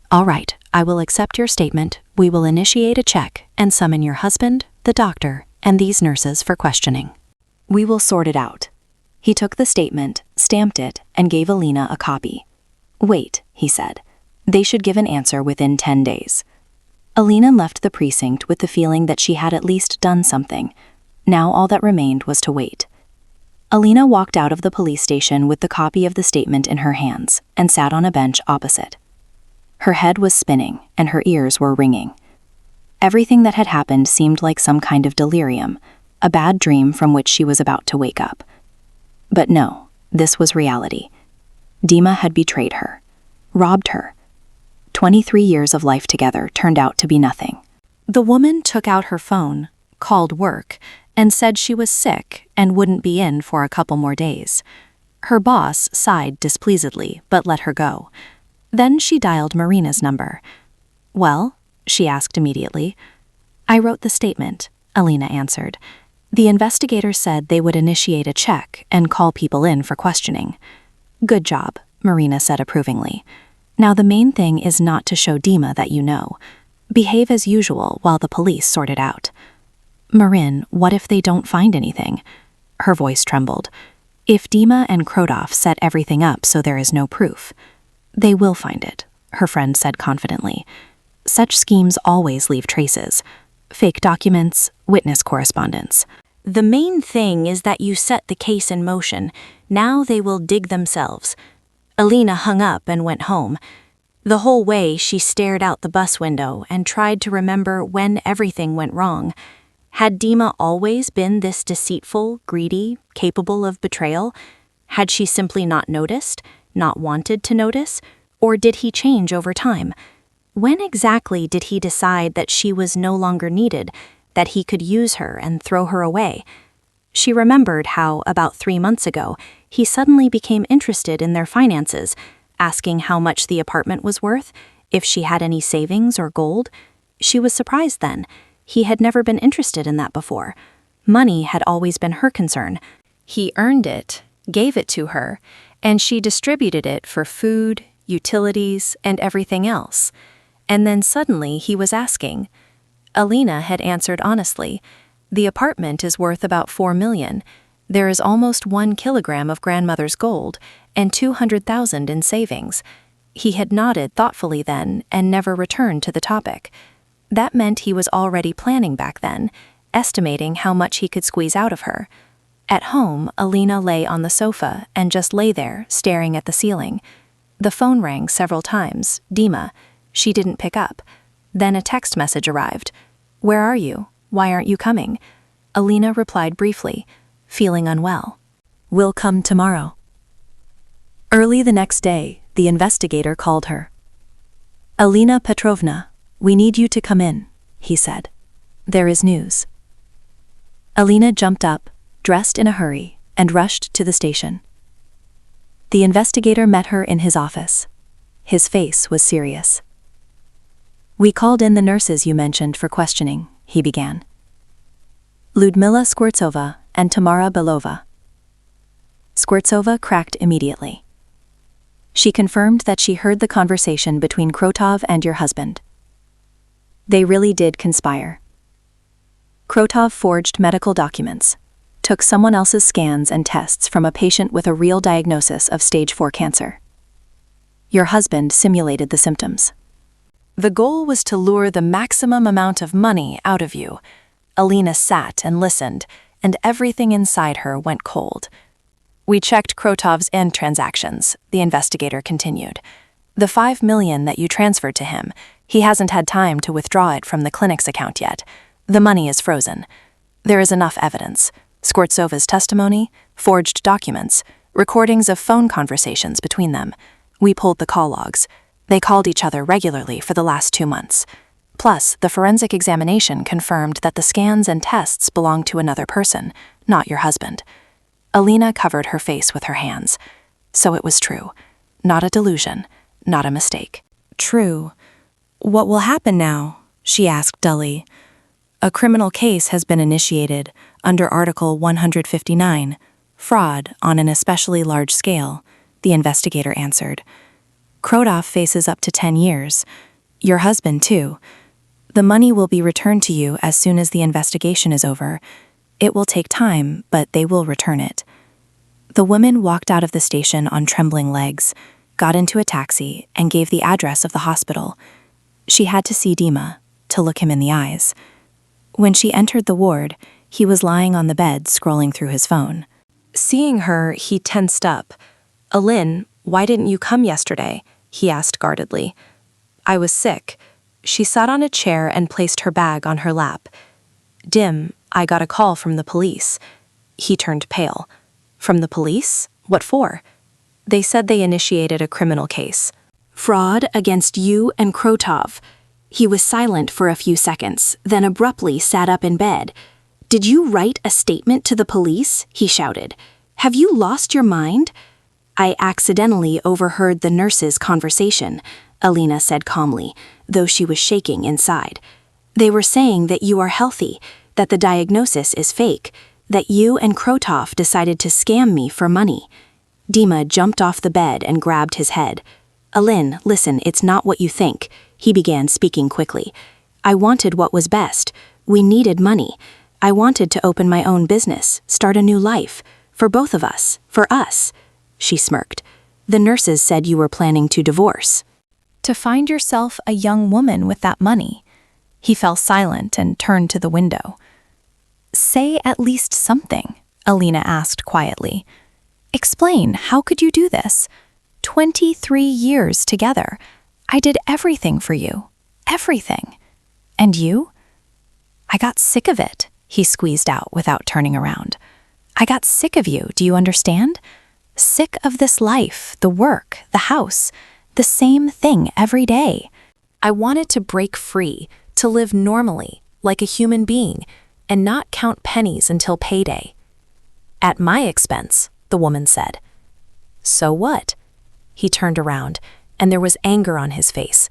"All right, I will accept your statement. We will initiate a check and summon your husband, the doctor, and these nurses for questioning. We will sort it out." He took the statement, stamped it, and gave Alina a copy. "Wait," he said. "They should give an answer within 10 days." Alina left the precinct with the feeling that she had at least done something. Now all that remained was to wait. Alina walked out of the police station with the copy of the statement in her hands and sat on a bench opposite. Her head was spinning and her ears were ringing. Everything that had happened seemed like some kind of delirium, a bad dream from which she was about to wake up. But no, this was reality. Dima had betrayed her, robbed her. 23 years of life together turned out to be nothing. The woman took out her phone, called work, and said she was sick and wouldn't be in for a couple more days. Her boss sighed displeasedly, but let her go. Then she dialed Marina's number. "Well?" she asked immediately. "I wrote the statement," Alina answered. "The investigators said they would initiate a check and call people in for questioning." "Good job," Marina said approvingly. "Now the main thing is not to show Dima that you know. Behave as usual while the police sort it out." "Marin, what if they don't find anything?" Her voice trembled. "If Dima and Krotov set everything up so there is no proof." "They will find it," her friend said confidently. "Such schemes always leave traces. Fake documents, witness correspondence. The main thing is that you set the case in motion. Now they will dig themselves." Alina hung up and went home. The whole way she stared out the bus window and tried to remember when everything went wrong. Had Dima always been this deceitful, greedy, capable of betrayal? Had she simply not noticed, not wanted to notice, or did he change over time? When exactly did he decide that she was no longer needed, that he could use her and throw her away? She remembered how, about 3 months ago, he suddenly became interested in their finances, asking how much the apartment was worth, if she had any savings or gold. She was surprised then. He had never been interested in that before. Money had always been her concern. He earned it, gave it to her, and she distributed it for food, utilities, and everything else. And then suddenly he was asking. Alina had answered honestly, "The apartment is worth about 4 million. There is almost 1 kilogram of grandmother's gold and 200,000 in savings." He had nodded thoughtfully then and never returned to the topic. That meant he was already planning back then, estimating how much he could squeeze out of her. At home, Alina lay on the sofa and just lay there, staring at the ceiling. The phone rang several times, Dima. She didn't pick up. Then a text message arrived. "Where are you? Why aren't you coming?" Alina replied briefly, feeling unwell. "We'll come tomorrow." Early the next day, the investigator called her. "Alina Petrovna, we need you to come in," he said. "There is news." Alina jumped up, dressed in a hurry, and rushed to the station. The investigator met her in his office. His face was serious. "We called in the nurses you mentioned for questioning," he began. "Ludmila Skvortsova and Tamara Belova." Skvortsova cracked immediately. She confirmed that she heard the conversation between Krotov and your husband. They really did conspire. Krotov forged medical documents, took someone else's scans and tests from a patient with a real diagnosis of stage 4 cancer. Your husband simulated the symptoms. The goal was to lure the maximum amount of money out of you. Alina sat and listened, and everything inside her went cold. "We checked Krotov's end transactions," the investigator continued. "The $5 million that you transferred to him, he hasn't had time to withdraw it from the clinic's account yet. The money is frozen. There is enough evidence: Skvortsova's testimony, forged documents, recordings of phone conversations between them. We pulled the call logs. They called each other regularly for the last 2 months. Plus, the forensic examination confirmed that the scans and tests belonged to another person, not your husband." Alina covered her face with her hands. So it was true. Not a delusion, not a mistake. True. What will happen now? She asked dully. A criminal case has been initiated under Article 159, fraud on an especially large scale, the investigator answered. Krotov faces up to 10 years. Your husband, too. The money will be returned to you as soon as the investigation is over. It will take time, but they will return it. The woman walked out of the station on trembling legs, got into a taxi, and gave the address of the hospital. She had to see Dima, to look him in the eyes. When she entered the ward, he was lying on the bed scrolling through his phone. Seeing her, he tensed up. "Alin, why didn't you come yesterday?" he asked guardedly. "I was sick." She sat on a chair and placed her bag on her lap. "Dim, I got a call from the police." He turned pale. "From the police? What for?" "They said they initiated a criminal case." "Fraud against you and Krotov." He was silent for a few seconds, then abruptly sat up in bed. "Did you write a statement to the police?" he shouted. "Have you lost your mind?" "I accidentally overheard the nurses' conversation," Alina said calmly, though she was shaking inside. "They were saying that you are healthy, that the diagnosis is fake, that you and Krotov decided to scam me for money." Dima jumped off the bed and grabbed his head. "Alin, listen, it's not what you think," he began speaking quickly. "I wanted what was best. We needed money. I wanted to open my own business, start a new life. For both of us. For us." She smirked. "The nurses said you were planning to divorce." To find yourself a young woman with that money. He fell silent and turned to the window. "Say at least something," Alina asked quietly. "Explain, how could you do this? 23 years together. I did everything for you. Everything. And you?" "I got sick of it," he squeezed out without turning around. "I got sick of you, do you understand? Sick of this life, the work, the house, the same thing every day. I wanted to break free, to live normally, like a human being, and not count pennies until payday." "At my expense," the woman said. "So what?" He turned around, and there was anger on his face.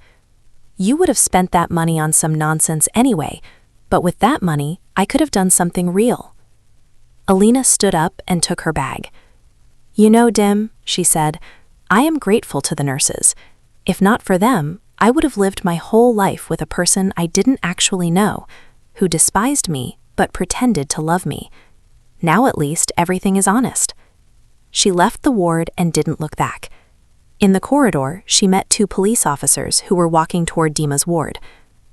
"You would have spent that money on some nonsense anyway, but with that money, I could have done something real." Alina stood up and took her bag. "You know, Dim," she said, "I am grateful to the nurses. If not for them, I would have lived my whole life with a person I didn't actually know, who despised me but pretended to love me. Now at least everything is honest." She left the ward and didn't look back. In the corridor, she met 2 police officers who were walking toward Dima's ward.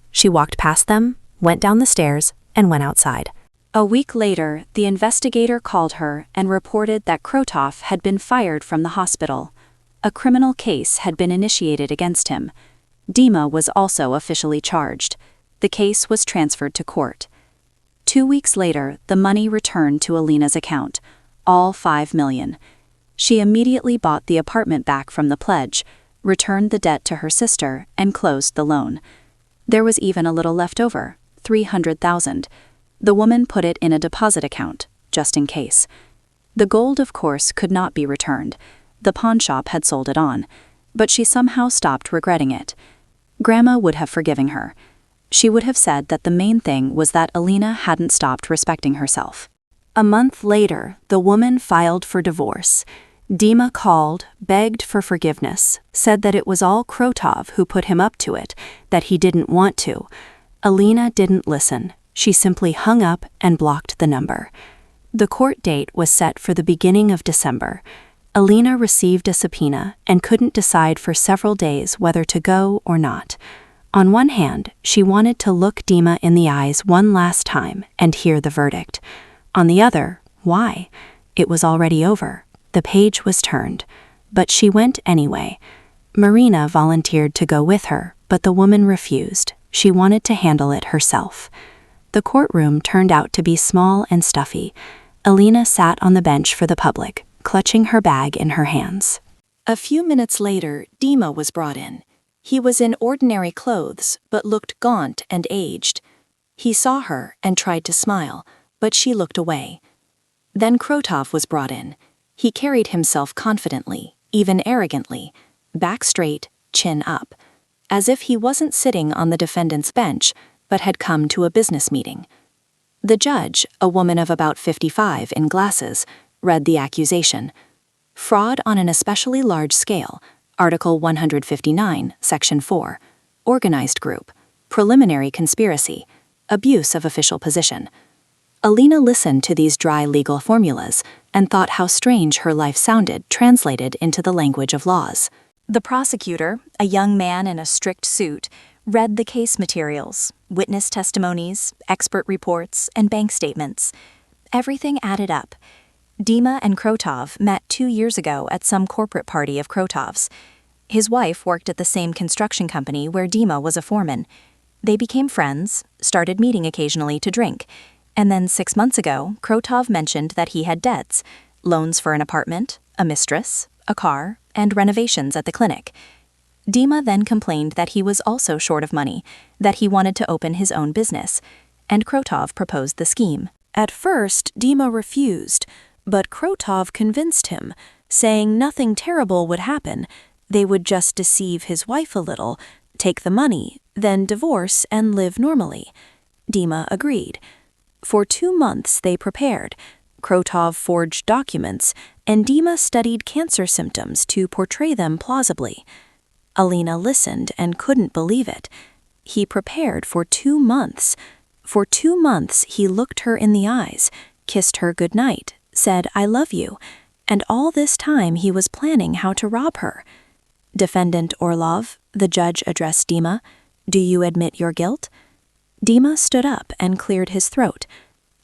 She walked past them, went down the stairs, and went outside. A week later, the investigator called her and reported that Krotov had been fired from the hospital. A criminal case had been initiated against him. Dima was also officially charged. The case was transferred to court. 2 weeks later, the money returned to Alina's account, all $5 million. She immediately bought the apartment back from the pledge, returned the debt to her sister, and closed the loan. There was even a little left over, $300,000. The woman put it in a deposit account, just in case. The gold, of course, could not be returned. The pawnshop had sold it on, but she somehow stopped regretting it. Grandma would have forgiven her. She would have said that the main thing was that Alina hadn't stopped respecting herself. A month later, the woman filed for divorce. Dima called, begged for forgiveness, said that it was all Krotov who put him up to it, that he didn't want to. Alina didn't listen. She simply hung up and blocked the number. The court date was set for the beginning of December. Alina received a subpoena and couldn't decide for several days whether to go or not. On one hand, she wanted to look Dima in the eyes one last time and hear the verdict. On the other, why? It was already over. The page was turned. But she went anyway. Marina volunteered to go with her, but the woman refused. She wanted to handle it herself. The courtroom turned out to be small and stuffy. Alina sat on the bench for the public, clutching her bag in her hands. A few minutes later, Dima was brought in. He was in ordinary clothes, but looked gaunt and aged. He saw her and tried to smile, but she looked away. Then Krotov was brought in. He carried himself confidently, even arrogantly, back straight, chin up, as if he wasn't sitting on the defendant's bench, but had come to a business meeting. The judge, a woman of about 55 in glasses, read the accusation. Fraud on an especially large scale, Article 159, Section 4, organized group, preliminary conspiracy, abuse of official position. Alina listened to these dry legal formulas and thought how strange her life sounded translated into the language of laws. The prosecutor, a young man in a strict suit, read the case materials, witness testimonies, expert reports, and bank statements. Everything added up. Dima and Krotov met 2 years ago at some corporate party of Krotov's. His wife worked at the same construction company where Dima was a foreman. They became friends, started meeting occasionally to drink, and then 6 months ago, Krotov mentioned that he had debts, loans for an apartment, a mistress, a car, and renovations at the clinic. Dima then complained that he was also short of money, that he wanted to open his own business, and Krotov proposed the scheme. At first, Dima refused, but Krotov convinced him, saying nothing terrible would happen. They would just deceive his wife a little, take the money, then divorce and live normally. Dima agreed. For 2 months they prepared. Krotov forged documents, and Dima studied cancer symptoms to portray them plausibly. Alina listened and couldn't believe it. He prepared for 2 months. For 2 months he looked her in the eyes, kissed her goodnight, said, "I love you," and all this time he was planning how to rob her. Defendant Orlov, the judge addressed Dima, "Do you admit your guilt?" Dima stood up and cleared his throat.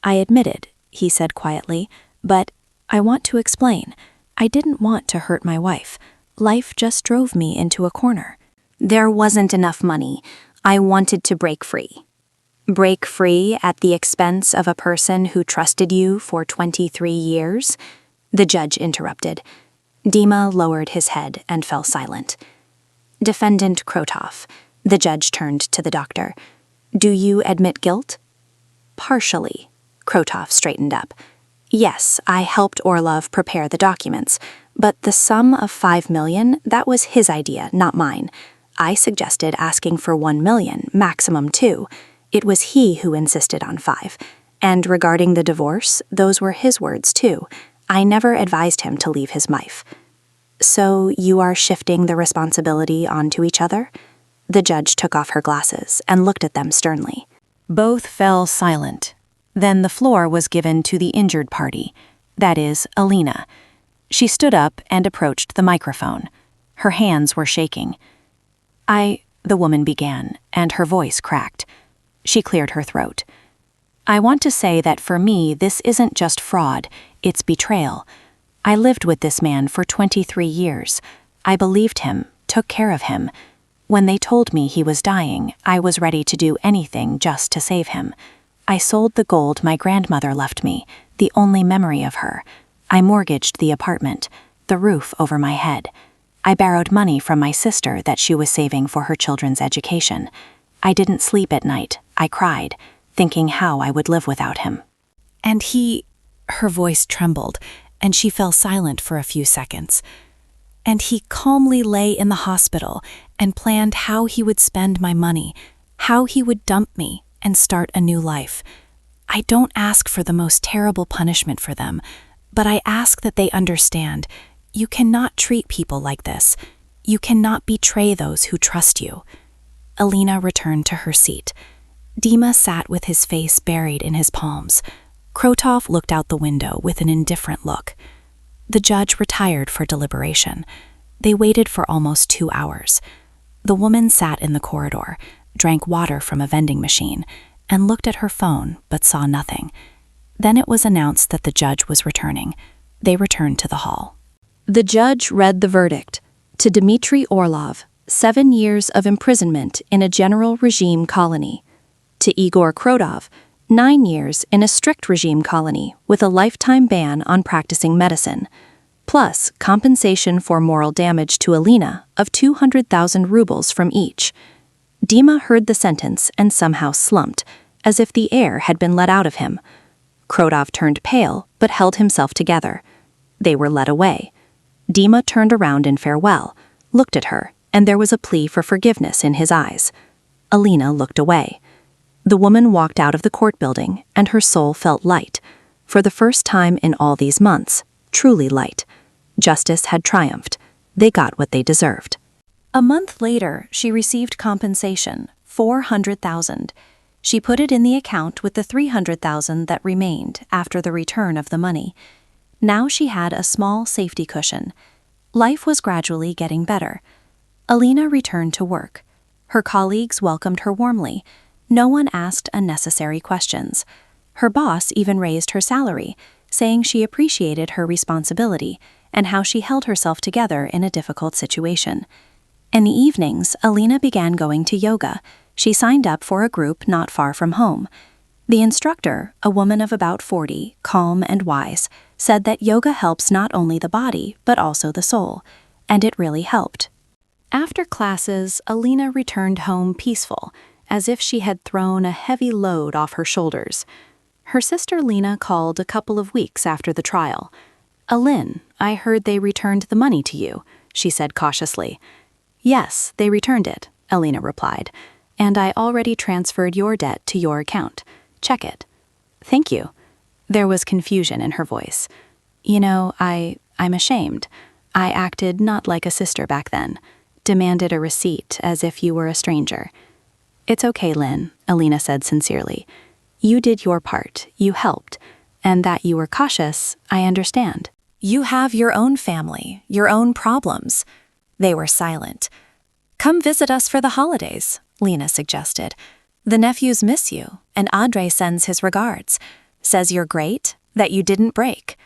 "I admitted," he said quietly, "but I want to explain. I didn't want to hurt my wife. Life just drove me into a corner. There wasn't enough money. I wanted to break free." Break free at the expense of a person who trusted you for 23 years? The judge interrupted. Dima lowered his head and fell silent. Defendant Krotov, the judge turned to the doctor. "Do you admit guilt?" "Partially." Krotov straightened up. "Yes, I helped Orlov prepare the documents, but the sum of $5 million, that was his idea, not mine. I suggested asking for $1 million, maximum $2. It was he who insisted on $5. And regarding the divorce, those were his words too. I never advised him to leave his wife." "So you are shifting the responsibility onto each other?" The judge took off her glasses and looked at them sternly. Both fell silent. Then the floor was given to the injured party, that is, Alina. She stood up and approached the microphone. Her hands were shaking. The woman began, and her voice cracked. She cleared her throat. "I want to say that for me, this isn't just fraud, it's betrayal. I lived with this man for 23 years. I believed him, took care of him. When they told me he was dying, I was ready to do anything just to save him. I sold the gold my grandmother left me, the only memory of her. I mortgaged the apartment. the roof over my head. I borrowed money from my sister that she was saving for her children's education. I didn't sleep at night. I cried, thinking how I would live without him. And her voice trembled, and she fell silent for a few seconds. And he calmly lay in the hospital and planned how he would spend my money, how he would dump me and start a new life. I don't ask for the most terrible punishment for them, but I ask that they understand you cannot treat people like this. You cannot betray those who trust you. Alina returned to her seat. Dima sat with his face buried in his palms. Krotov looked out the window with an indifferent look. The judge retired for deliberation. They waited for almost 2 hours. The woman sat in the corridor, drank water from a vending machine, and looked at her phone but saw nothing. Then it was announced that the judge was returning. They returned to the hall. The judge read the verdict. To Dmitry Orlov, 7 years of imprisonment in a general regime colony. To Igor Krotov, 9 years in a strict regime colony with a lifetime ban on practicing medicine, plus compensation for moral damage to Alina of 200,000 rubles from each. Dima heard the sentence and somehow slumped, as if the air had been let out of him. Krotov turned pale but held himself together. They were led away. Dima turned around in farewell, looked at her, and there was a plea for forgiveness in his eyes. Alina looked away. The woman walked out of the court building, and her soul felt light. For the first time in all these months, truly light. Justice had triumphed. They got what they deserved. A month later, she received compensation, 400,000. She put it in the account with the 300,000 that remained after the return of the money. Now she had a small safety cushion. Life was gradually getting better. Alina returned to work. Her colleagues welcomed her warmly. No one asked unnecessary questions. Her boss even raised her salary, saying she appreciated her responsibility and how she held herself together in a difficult situation. In the evenings, Alina began going to yoga. She signed up for a group not far from home. The instructor, a woman of about 40, calm and wise, said that yoga helps not only the body but also the soul, and it really helped. After classes, Alina returned home peaceful, as if she had thrown a heavy load off her shoulders. Her sister Lena called a couple of weeks after the trial. "Alin, I heard they returned the money to you," she said cautiously. "Yes, they returned it," Alina replied, "and I already transferred your debt to your account. Check it." "Thank you." There was confusion in her voice. "You know, I'm ashamed. I acted not like a sister back then. Demanded a receipt as if you were a stranger." "It's okay, Lynn," Alina said sincerely. "You did your part, you helped, and that you were cautious, I understand. You have your own family, your own problems." They were silent. "Come visit us for the holidays," Lena suggested. "The nephews miss you, and Andrei sends his regards. Says you're great, that you didn't break."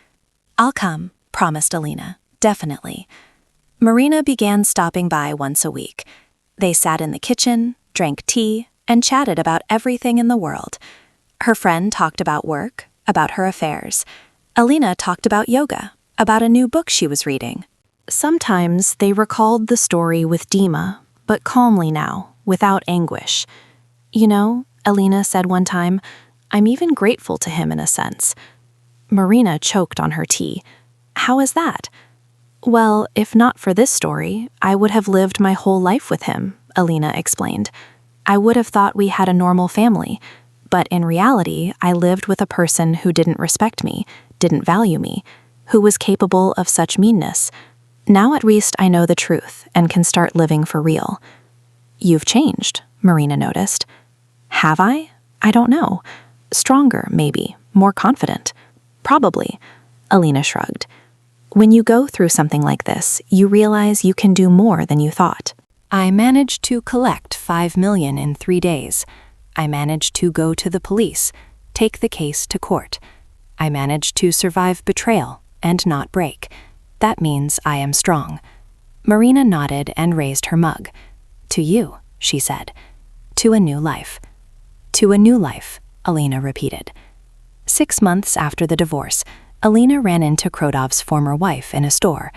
"I'll come," promised Alina. "Definitely." Marina began stopping by once a week. They sat in the kitchen, drank tea, and chatted about everything in the world. Her friend talked about work, about her affairs. Alina talked about yoga, about a new book she was reading. Sometimes they recalled the story with Dima, but calmly now, without anguish. "You know," Alina said one time, "I'm even grateful to him in a sense." Marina choked on her tea. "How is that?" "Well, if not for this story, I would have lived my whole life with him," Alina explained. "I would have thought we had a normal family, but in reality, I lived with a person who didn't respect me, didn't value me, who was capable of such meanness. Now at least I know the truth and can start living for real." "You've changed," Marina noticed. "Have I? I don't know. Stronger, maybe. More confident. Probably." Alina shrugged. "When you go through something like this, you realize you can do more than you thought." "I managed to collect 5 million in 3 days. I managed to go to the police, take the case to court. I managed to survive betrayal and not break. That means I am strong." Marina nodded and raised her mug. "To you," she said. "To a new life." "To a new life," Alina repeated. 6 months after the divorce, Alina ran into Krodov's former wife in a store,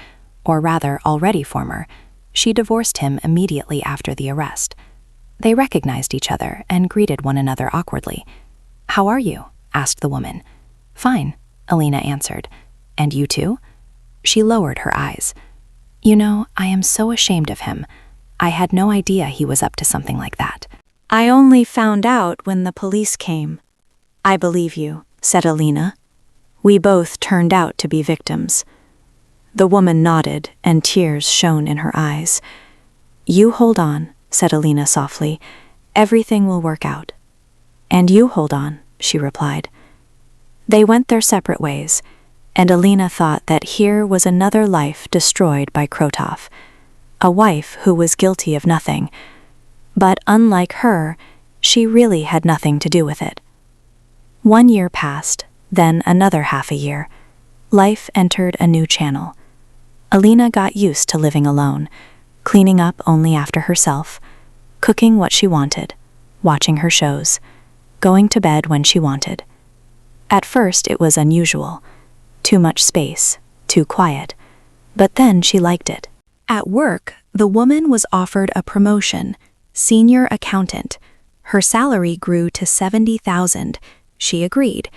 or rather already former. She divorced him immediately after the arrest. They recognized each other and greeted one another awkwardly. "How are you?" asked the woman. "Fine," Alina answered. "And you too?" She lowered her eyes. "You know, I am so ashamed of him. I had no idea he was up to something like that." "I only found out when the police came." "I believe you," said Alina. "We both turned out to be victims." The woman nodded, and tears shone in her eyes. "You hold on," said Alina softly. "Everything will work out." "And you hold on," she replied. They went their separate ways, and Alina thought that here was another life destroyed by Krotov, a wife who was guilty of nothing. But unlike her, she really had nothing to do with it. 1 year passed, then another half a year. Life entered a new channel. Alina got used to living alone, cleaning up only after herself, cooking what she wanted, watching her shows, going to bed when she wanted. At first it was unusual. Too much space, too quiet. But then she liked it. At work, the woman was offered a promotion, senior accountant. Her salary grew to $70,000. She agreed.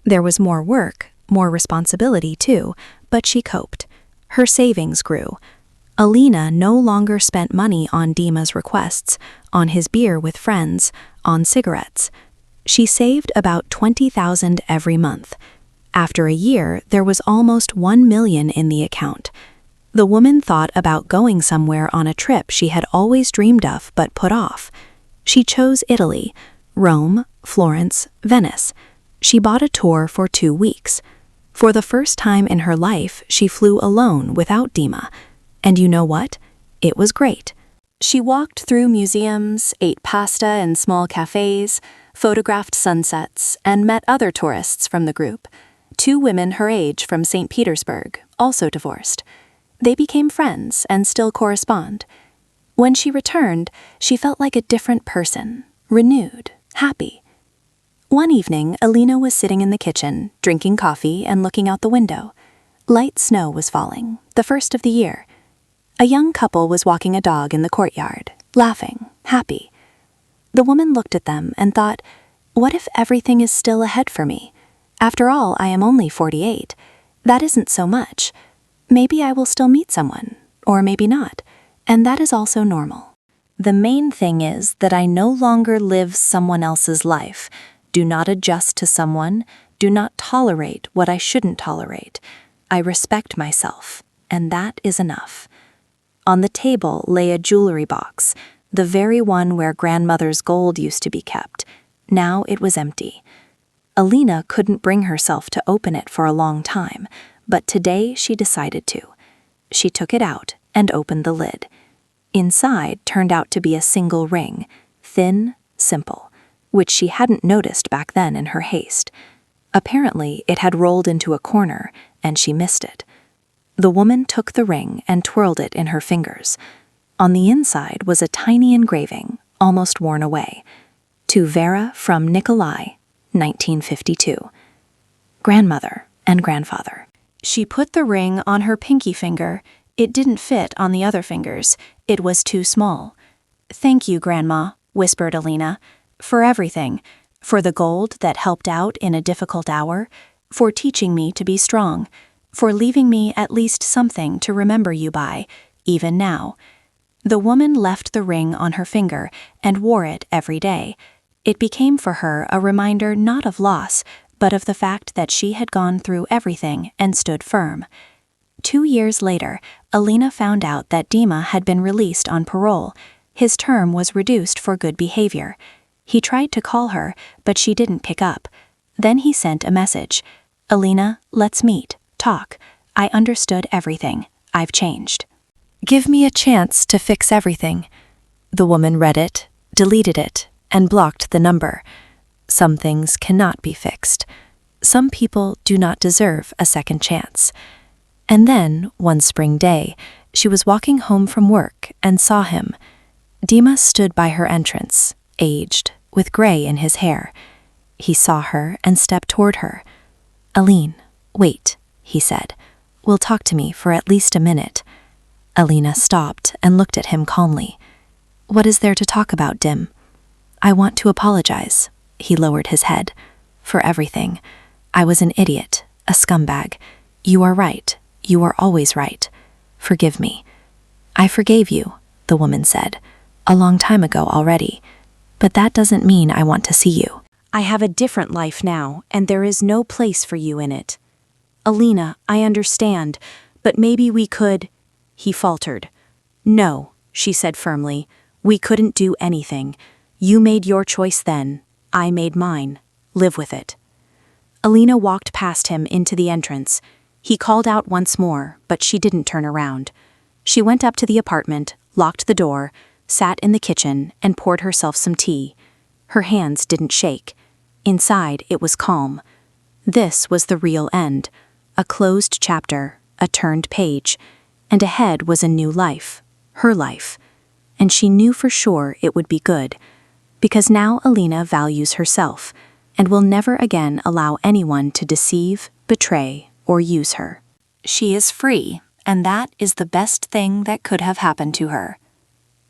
There was more work, more responsibility too, but she coped. Her savings grew. Alina no longer spent money on Dima's requests, on his beer with friends, on cigarettes. She saved about $20,000 every month. After a year, there was almost $1 million in the account. The woman thought about going somewhere on a trip she had always dreamed of but put off. She chose Italy, Rome, Florence, Venice. She bought a tour for 2 weeks. For the first time in her life, she flew alone without Dima. And you know what? It was great. She walked through museums, ate pasta in small cafes, photographed sunsets, and met other tourists from the group. 2 women her age from St. Petersburg, also divorced. They became friends and still correspond. When she returned, she felt like a different person, renewed, happy. One evening, Alina was sitting in the kitchen, drinking coffee and looking out the window. Light snow was falling, the first of the year. A young couple was walking a dog in the courtyard, laughing, happy. The woman looked at them and thought, what if everything is still ahead for me? After all, I am only 48. That isn't so much. Maybe I will still meet someone, or maybe not, and that is also normal. The main thing is that I no longer live someone else's life, do not adjust to someone, do not tolerate what I shouldn't tolerate. I respect myself, and that is enough. On the table lay a jewelry box, the very one where grandmother's gold used to be kept. Now it was empty. Alina couldn't bring herself to open it for a long time, but today she decided to. She took it out and opened the lid. Inside turned out to be a single ring, thin, simple, which she hadn't noticed back then in her haste. Apparently, it had rolled into a corner, and she missed it. The woman took the ring and twirled it in her fingers. On the inside was a tiny engraving, almost worn away. To Vera from Nikolai, 1952. Grandmother and grandfather. She put the ring on her pinky finger. It didn't fit on the other fingers. It was too small. "Thank you, Grandma," whispered Alina, "for everything, for the gold that helped out in a difficult hour, for teaching me to be strong, for leaving me at least something to remember you by, even now." The woman left the ring on her finger and wore it every day. It became for her a reminder not of loss, but of the fact that she had gone through everything and stood firm. 2 years later, Alina found out that Dima had been released on parole. His term was reduced for good behavior. He tried to call her, but she didn't pick up. Then he sent a message. "Alina, let's meet, talk. I understood everything. I've changed. Give me a chance to fix everything." The woman read it, deleted it, and blocked the number. Some things cannot be fixed. Some people do not deserve a second chance. And then, one spring day, she was walking home from work and saw him. Dima stood by her entrance, aged, with gray in his hair. He saw her and stepped toward her. "Aline, Wait, he said. Will talk to me for at least a minute. Alina stopped and looked at him calmly. What is there to talk about, Dim? I want to apologize. He lowered his head. For everything. I was an idiot, a scumbag. You are right. You are always right. Forgive me. I forgave you, the woman said, a long time ago already. But that doesn't mean I want to see you. I have a different life now, and there is no place for you in it. Alina, I understand, but maybe we could... He faltered. No, she said firmly. We couldn't do anything. You made your choice then. I made mine. Live with it. Alina walked past him into the entrance. He called out once more, but she didn't turn around. She went up to the apartment, locked the door, sat in the kitchen, and poured herself some tea. Her hands didn't shake. Inside, it was calm. This was the real end. A closed chapter, a turned page, and ahead was a new life, her life. And she knew for sure it would be good, because now Alina values herself and will never again allow anyone to deceive, betray, or use her. She is free, and that is the best thing that could have happened to her.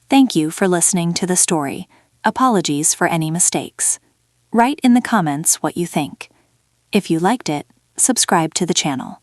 Thank you for listening to the story. Apologies for any mistakes. Write in the comments what you think. If you liked it, subscribe to the channel.